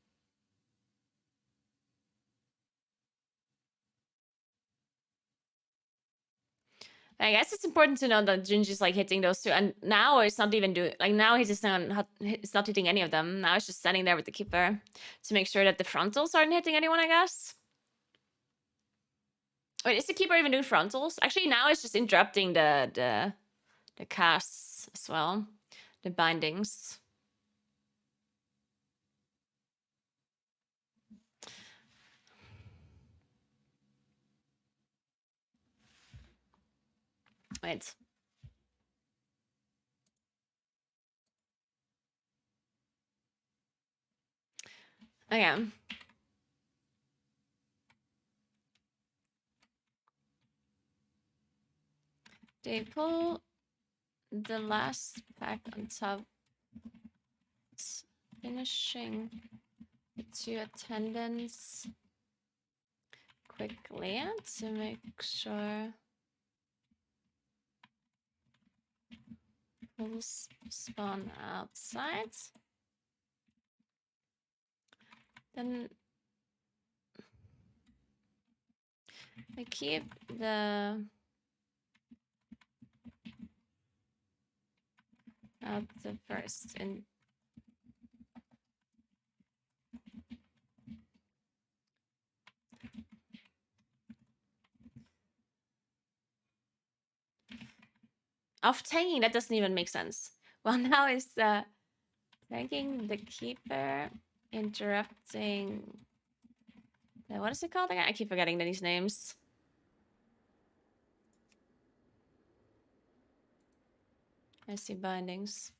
I guess it's important to know that Gingy's like hitting those two, and now it's not even doing, like now he's just not, it's not hitting any of them. Now it's just standing there with the keeper to make sure that the frontals aren't hitting anyone, I guess. Wait, is the keeper even doing frontals? Actually, now it's just interrupting the casts as well, the bindings. Wait. Okay. They pull the last pack on top, finishing the two attendants quickly to make sure pulls spawn outside. Then I keep the out the first and off tanking, that doesn't even make sense. Well, now is tanking the keeper, interrupting the, what is it called again? I keep forgetting these names. I see bindings.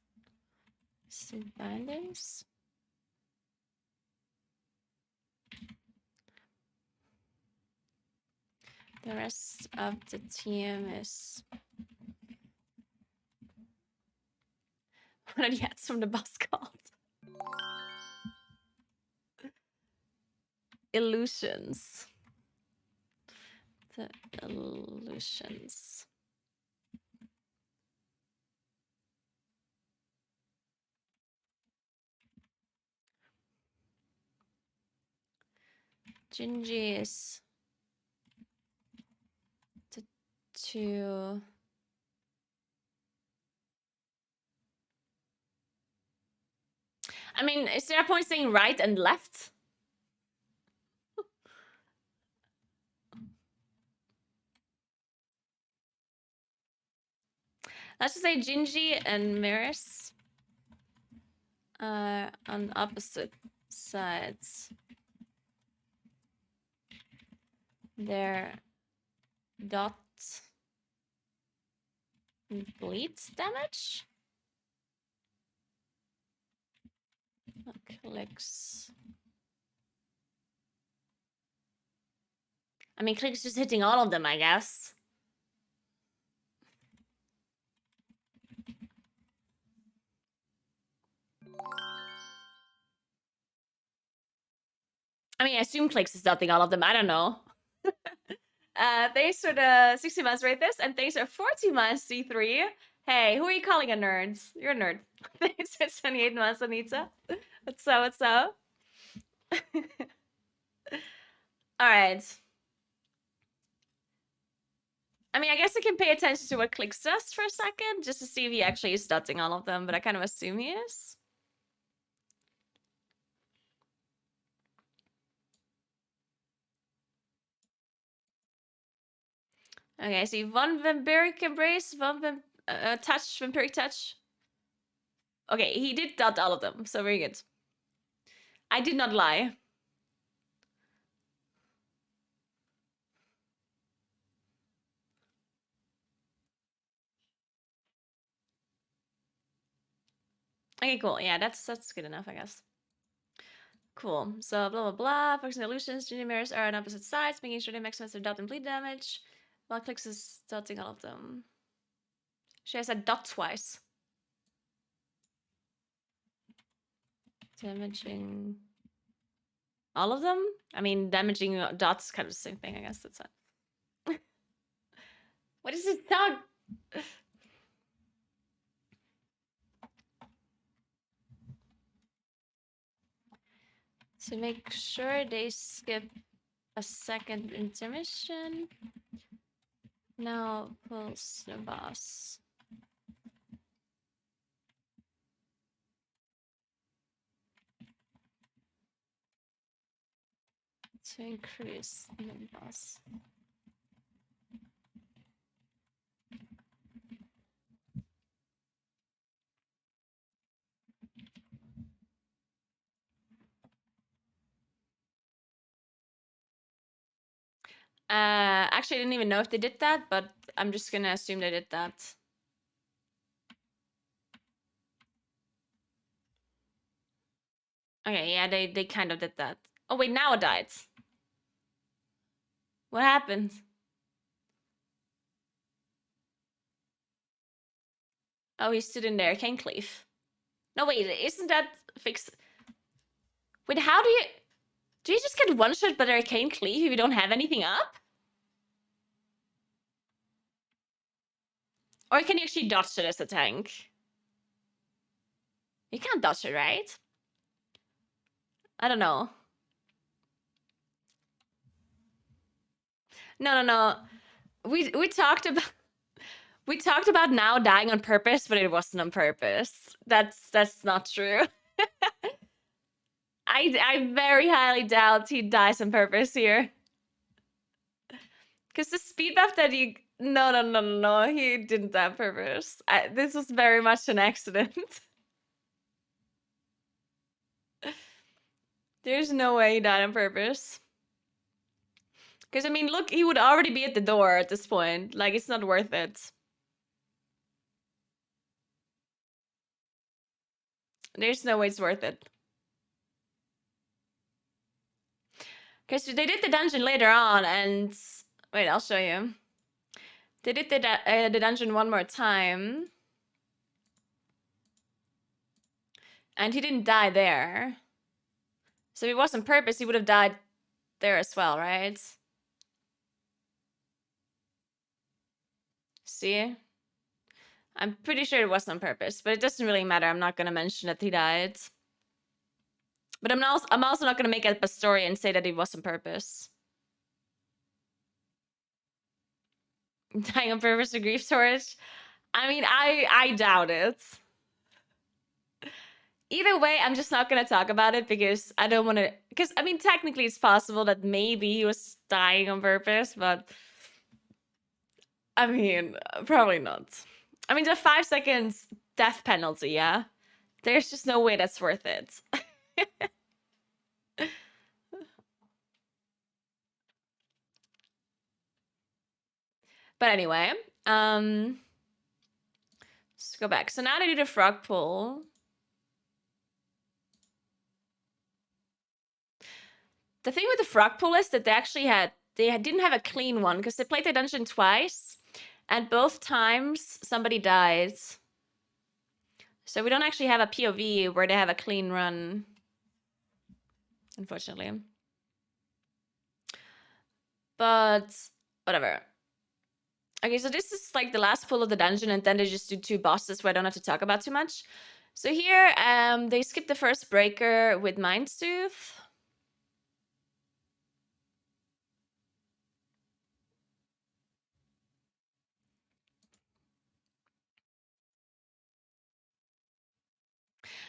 See bindings. The rest of the team is... What are the ads from the boss called? Illusions. The illusions. Gingy is the two. I mean, is there a point saying right and left? Let's just say Gingy and Maris are on opposite sides. Their dot bleeds damage? Clicks. I mean, Click's just hitting all of them, I guess. I mean, I assume Clicks is dotting all of them. I don't know. Thanks for the 60 months rate this, and thanks for 40 months, C3. Hey, who are you calling a nerd? You're a nerd. Thanks for 28 months, Anita. What's up, what's up? Alright. I mean, I guess I can pay attention to what Clicks does for a second, just to see if he actually is dotting all of them, but I kind of assume he is. Okay, I see one vampiric embrace, one touch, vampiric touch. Okay, he did dot all of them, so very good. I did not lie. Okay, cool. Yeah, that's good enough, I guess. Cool. So blah blah blah. Focusing illusions, Gingy mirrors are on opposite sides, making sure they maximize their dot and bleed damage. While Clicks is dotting all of them. She has said dot twice. Damaging all of them? I mean, damaging dots kind of the same thing, I guess. That's it. What is this dog? To make sure they skip a second intermission. Now pulse the boss. To increase the boss. Actually, I didn't even know if they did that, but I'm just gonna assume they did that. Okay, yeah, they kind of did that. Oh wait, now it died. What happened? Oh, he stood in there. Can't cleave. No, wait, isn't that fixed? Wait, how do you just get one shot but arcane cleave if you don't have anything up? Or can you actually dodge it as a tank? You can't dodge it, right? I don't know. No. We talked about now dying on purpose, but it wasn't on purpose. That's not true. I very highly doubt he dies on purpose here. Because the speed buff that he... No. He didn't die on purpose. This was very much an accident. There's no way he died on purpose. Because, I mean, look, he would already be at the door at this point. Like, it's not worth it. There's no way it's worth it. Because they did the dungeon later on, and... Wait, I'll show you. They did the dungeon one more time. And he didn't die there. So if it was on purpose, he would have died there as well, right? See? I'm pretty sure it was on purpose, but it doesn't really matter. I'm not going to mention that he died. But I'm also not going to make up a story and say that it was on purpose. Dying on purpose to grief storage? I mean, I doubt it. Either way, I'm just not going to talk about it because I don't want to... Because, I mean, technically it's possible that maybe he was dying on purpose, but... I mean, probably not. I mean, the 5 seconds death penalty, yeah? There's just no way that's worth it. But anyway, let's go back. So now they do the frog pull. The thing with the frog pull is that they didn't have a clean one because they played the dungeon twice, and both times somebody died. So we don't actually have a POV where they have a clean run, unfortunately. But whatever. Okay, so this is like the last pull of the dungeon, and then they just do 2 bosses where I don't have to talk about too much. So here, they skip the first breaker with Mind Soothe.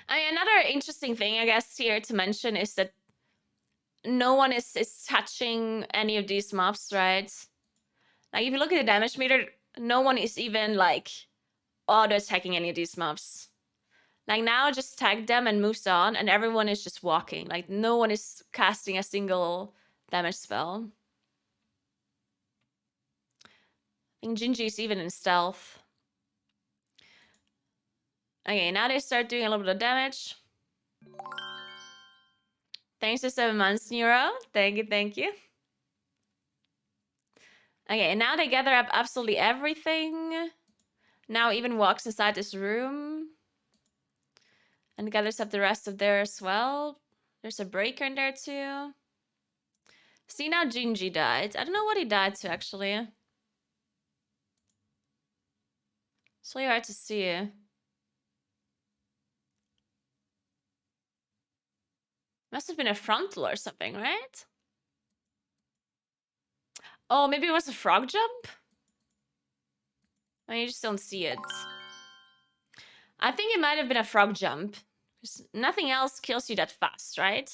I mean, another interesting thing, I guess, here to mention is that no one is touching any of these mobs, right? Like, if you look at the damage meter, no one is even, like, auto-attacking any of these mobs. Like, now just tag them and moves on, and everyone is just walking. Like, no one is casting a single damage spell. I think Gingy is even in stealth. Okay, now they start doing a little bit of damage. Thanks for 7 months, Neuro. Thank you, thank you. Okay, and now they gather up absolutely everything. Now even walks inside this room. And gathers up the rest of there as well. There's a breaker in there too. See, now Gingy died. I don't know what he died to, actually. It's really hard to see. Must have been a frontal or something, right? Oh, maybe it was a frog jump? I mean, you just don't see it. I think it might have been a frog jump. Because nothing else kills you that fast, right?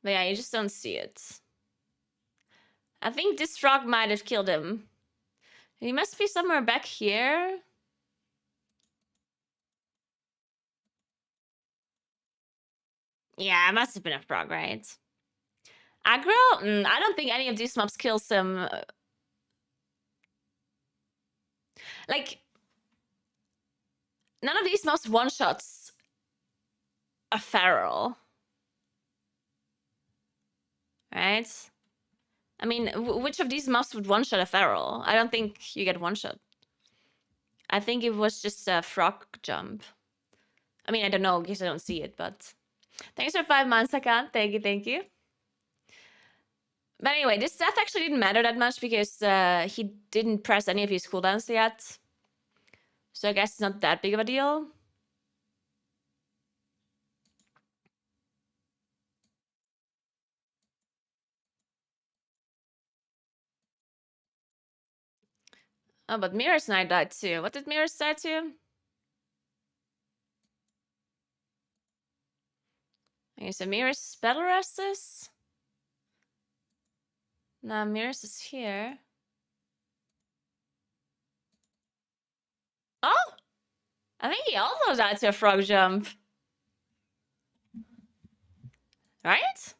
But yeah, you just don't see it. I think this frog might have killed him. He must be somewhere back here. Yeah, it must have been a frog, right? Aggro? I don't think any of these mobs kills him. Like, none of these mobs one-shots a feral. Right? I mean, which of these mobs would one-shot a feral? I don't think you get one-shot. I think it was just a frog jump. I mean, I don't know, because I don't see it, but... Thanks for 5 months, Akan. Thank you, thank you. But anyway, this death actually didn't matter that much because he didn't press any of his cooldowns yet. So I guess it's not that big of a deal. Oh, but Mirror's Knight died too. What did Mirror's die to? Okay, so Mirror's spell rests. Now Mirror's is here. Oh! I think he also died to a frog jump. Right?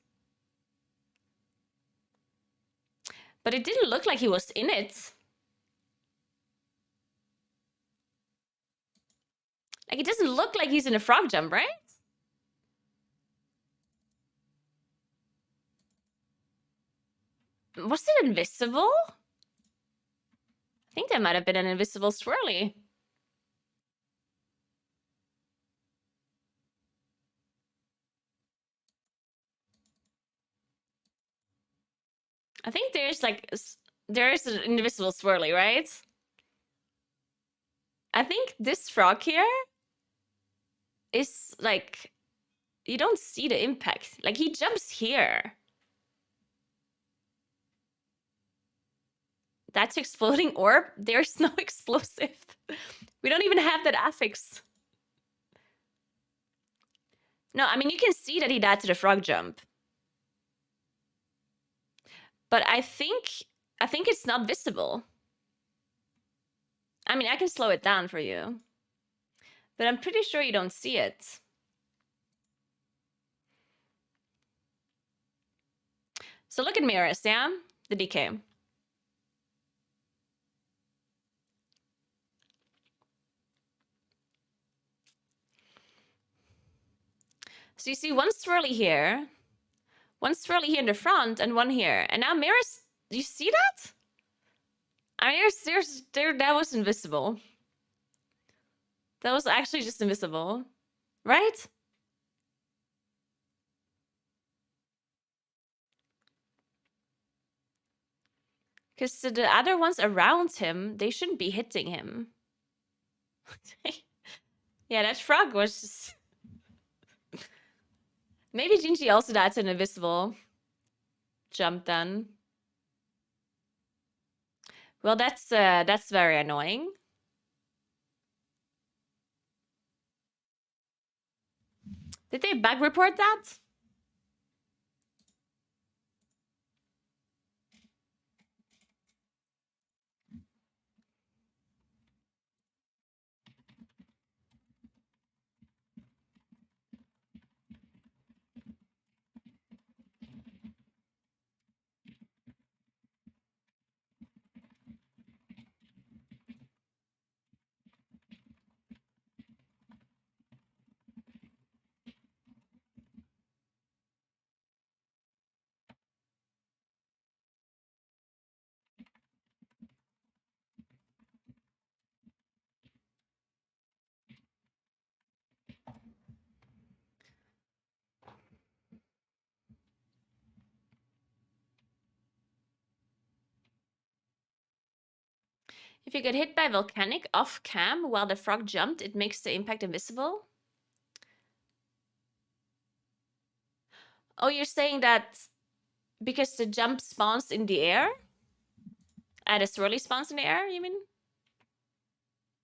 But it didn't look like he was in it. Like, it doesn't look like he's in a frog jump, right? Was it invisible? I think that might have been an invisible swirly. I think there's an invisible swirly, right? I think this frog here is like, you don't see the impact. Like, he jumps here. That's exploding orb. There's no explosive. We don't even have that affix. No, I mean, you can see that he died to the frog jump. But I think it's not visible. I mean, I can slow it down for you, but I'm pretty sure you don't see it. So look at mirrors, yeah? The decay. So you see one swirly here in the front, and one here. And now mirrors, do you see that? I mean, that was invisible. That was actually just invisible, right? Because the other ones around him, they shouldn't be hitting him. Yeah, that frog was just... Maybe Gingy also died to an invisible jump then. Well, that's very annoying. Did they bug report that? If you get hit by volcanic off cam while the frog jumped, it makes the impact invisible. Oh, you're saying that because the jump spawns in the air? And the swirly spawns in the air, you mean?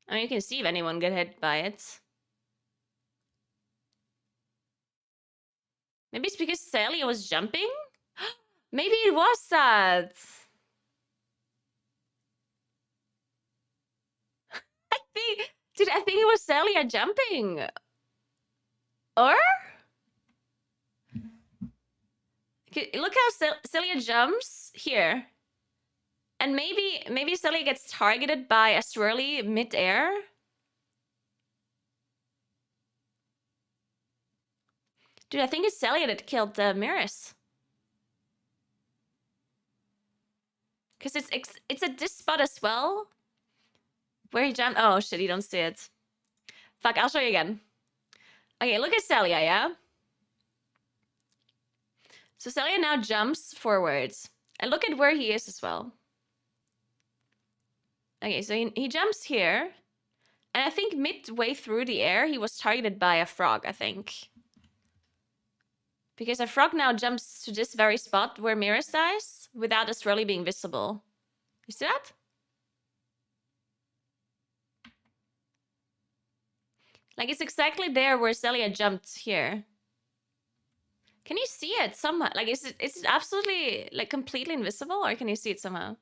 I mean, you can see if anyone get hit by it. Maybe it's because Celia was jumping? Maybe it was that. I think it was Celia jumping. Or? Look how Celia jumps here. And maybe Celia gets targeted by a swirly mid-air. Dude, I think it's Celia that killed Miris. Because it's at this spot as well. Where he jumped. Oh shit, you don't see it. Fuck, I'll show you again. Okay, look at Celia, yeah? So Celia now jumps forwards. And look at where he is as well. Okay, so he jumps here. And I think midway through the air, he was targeted by a frog, I think. Because a frog now jumps to this very spot where Miris dies without us really being visible. You see that? Like, it's exactly there where Celia jumped here. Can you see it somehow? Like, is it absolutely, like, completely invisible? Or can you see it somehow?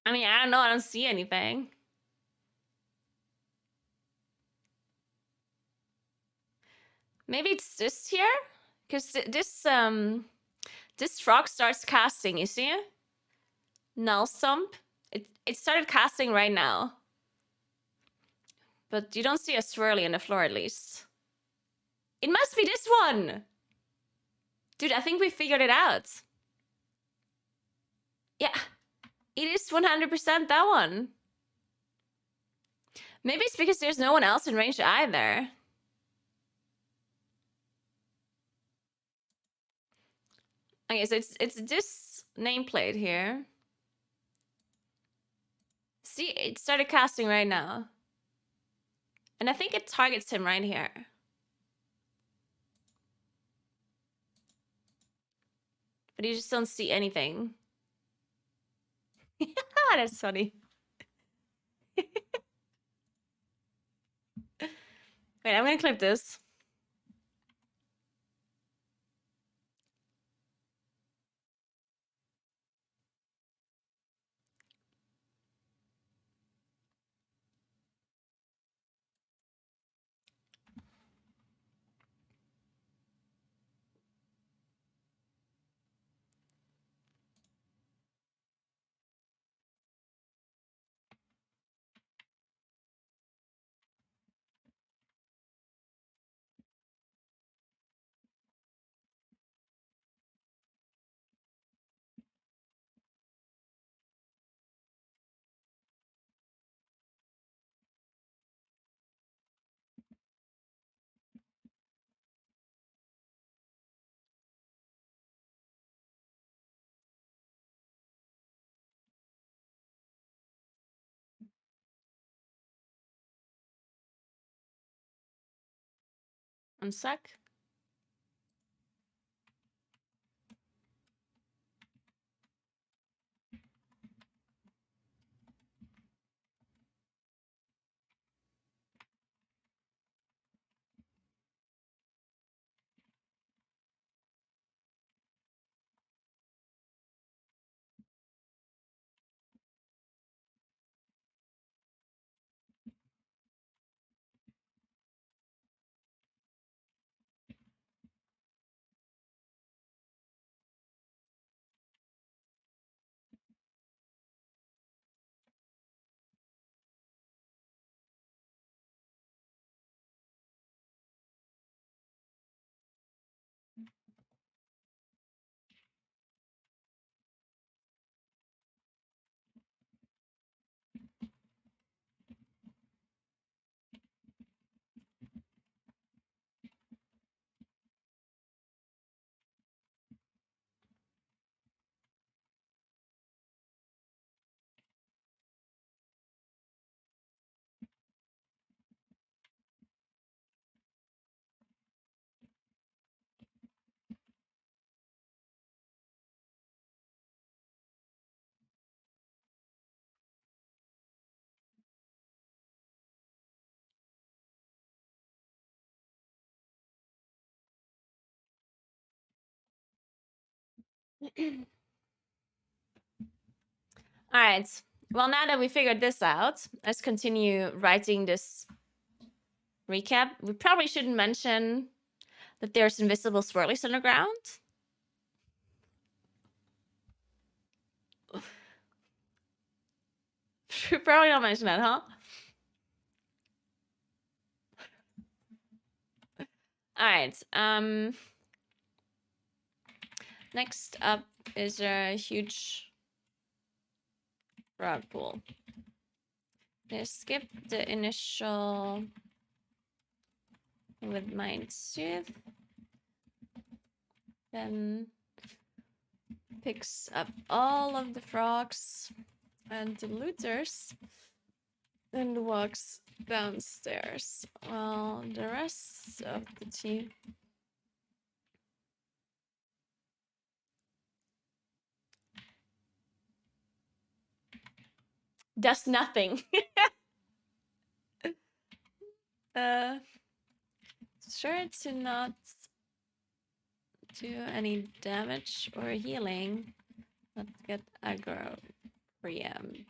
I mean, I don't know. I don't see anything. Maybe it's this here? Because this frog starts casting, you see? Null stump. It started casting right now. But you don't see a swirly on the floor, at least. It must be this one! Dude, I think we figured it out. Yeah. It is 100% that one. Maybe it's because there's no one else in range either. Okay, so it's this nameplate here. See, it started casting right now. And I think it targets him right here. But you just don't see anything. That's funny. Wait, I'm gonna clip this. One sec. All right. Well, now that we figured this out, let's continue writing this recap. We probably shouldn't mention that there's invisible swirlies underground. Should probably not mention that, huh? All right. Next up is a huge frog pool. Let's skip the initial with Mind Soothe. Then picks up all of the frogs and the looters and walks downstairs while the rest of the team does nothing. Sure to not do any damage or healing. Not get aggro preemptively.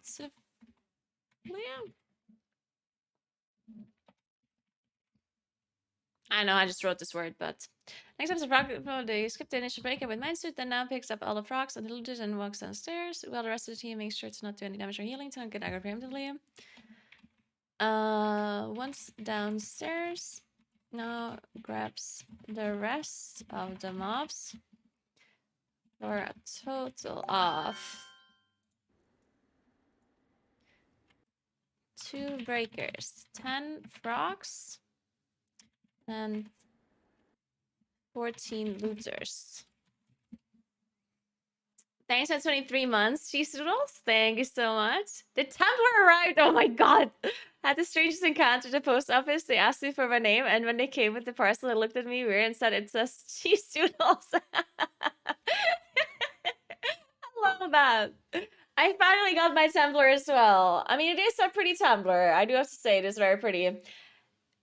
I know I just wrote this word, but next up is a frog. They skip the initial breakup with Mindsuit, then now picks up all the frogs and the looters and walks downstairs while the rest of the team makes sure to not do any damage or healing to not get aggro preemptively. Once downstairs, now grabs the rest of the mobs for a total of 2 breakers, 10 frogs, and 14 looters. Thanks for 23 months, Cheese Doodles. Thank you so much. The Templar arrived. Oh my god. Had the strangest encounter at the post office. They asked me for my name, and when they came with the parcel, they looked at me weird and said it says Cheese Doodles. bad. I finally got my Tumblr as well. I mean, it is a pretty Tumblr. I do have to say it is very pretty.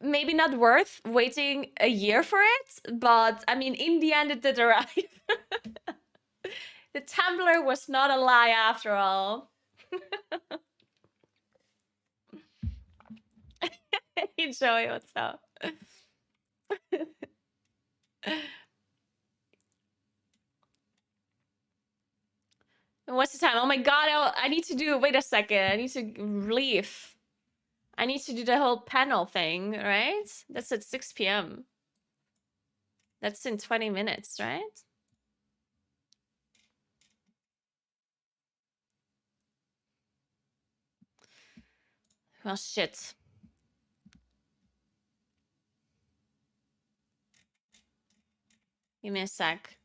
Maybe not worth waiting a year for it, but I mean, in the end, it did arrive. The Tumblr was not a lie after all. Hey, Joey, what's up? What's the time? Oh my god, I need to do... Wait a second. I need to leave. I need to do the whole panel thing, right? That's at 6 p.m. That's in 20 minutes, right? Well, shit. Give me a sec.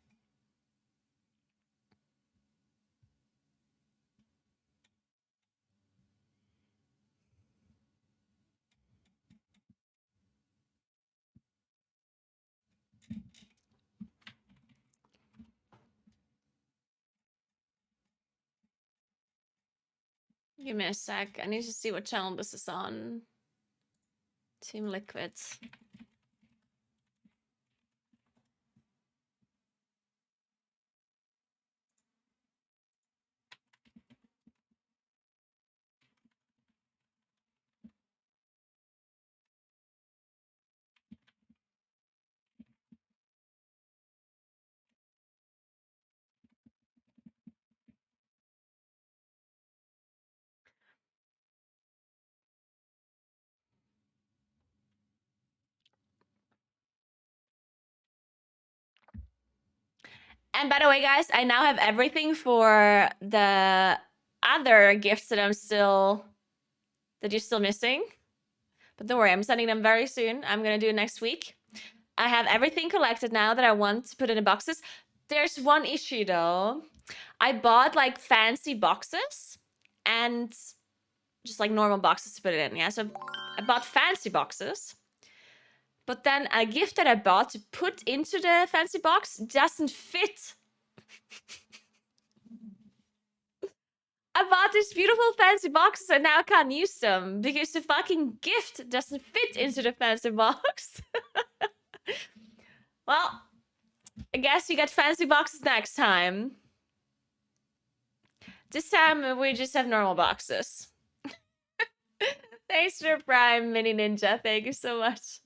Give me a sec. I need to see what channel this is on. Team Liquids. And by the way, guys, I now have everything for the other gifts that you're still missing. But don't worry, I'm sending them very soon. I'm gonna do it next week. I have everything collected now that I want to put in the boxes. There's one issue though. I bought like fancy boxes and just like normal boxes to put it in. Yeah, so I bought fancy boxes. But then a gift that I bought to put into the fancy box doesn't fit. I bought these beautiful fancy boxes and now I can't use them because the fucking gift doesn't fit into the fancy box. Well, I guess you get fancy boxes next time. This time we just have normal boxes. Thanks for Prime, Mini Ninja. Thank you so much.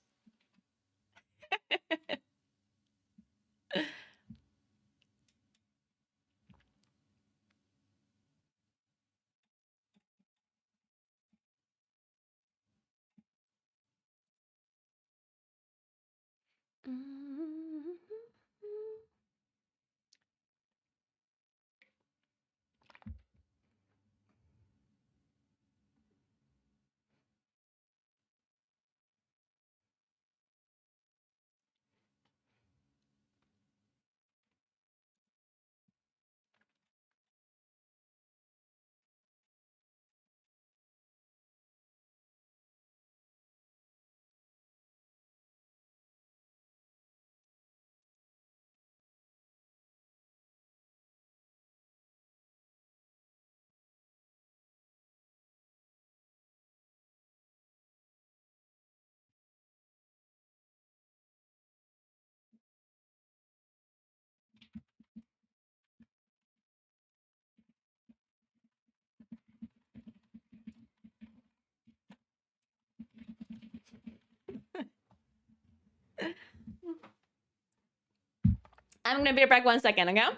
I'm gonna be back 1 second, okay?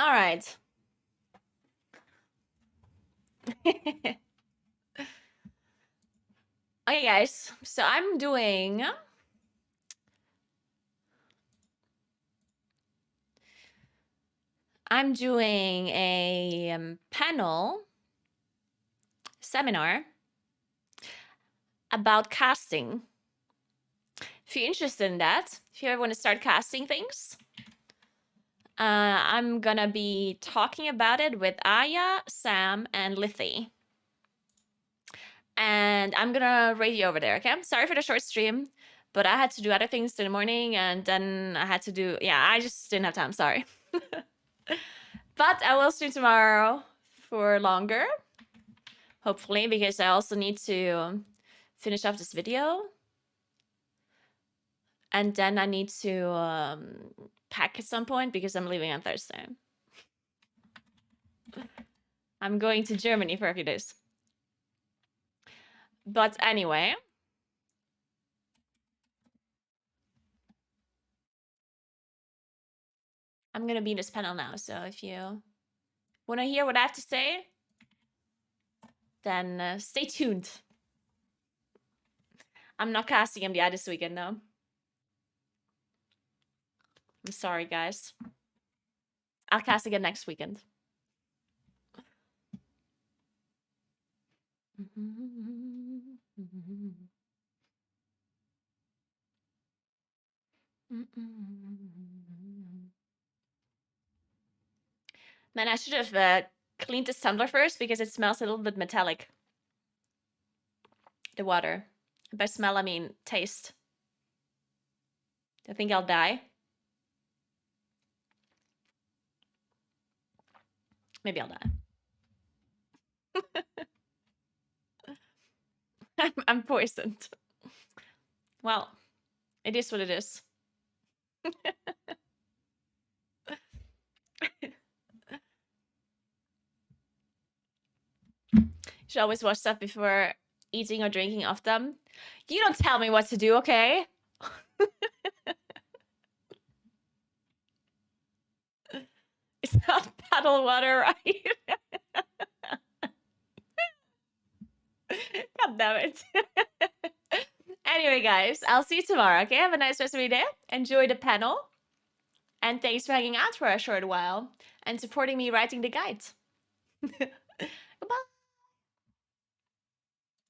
All right. Okay, guys. So I'm doing a panel seminar about casting. If you're interested in that, if you ever want to start casting things, I'm gonna be talking about it with Aya, Sam, and Lithy. And I'm gonna rate you over there, okay? I'm sorry for the short stream, but I had to do other things in the morning, and then I had to do, yeah, I just didn't have time, sorry. But I will stream tomorrow for longer, hopefully, because I also need to finish off this video. And then I need to pack at some point because I'm leaving on Thursday. I'm going to Germany for a few days. But anyway. I'm going to be in this panel now, so if you want to hear what I have to say, then stay tuned. I'm not casting MDI this weekend, though. I'm sorry, guys. I'll cast again next weekend. Man, I should have cleaned this tumbler first because it smells a little bit metallic. The water. By smell, I mean taste. I think I'll die. Maybe I'll die. I'm poisoned. Well, it is what it is. You should always watch stuff before eating or drinking of them. You don't tell me what to do, okay? It's not paddle water, right? God damn it. Anyway, guys, I'll see you tomorrow, okay? Have a nice rest of your day. Enjoy the panel. And thanks for hanging out for a short while and supporting me writing the guide.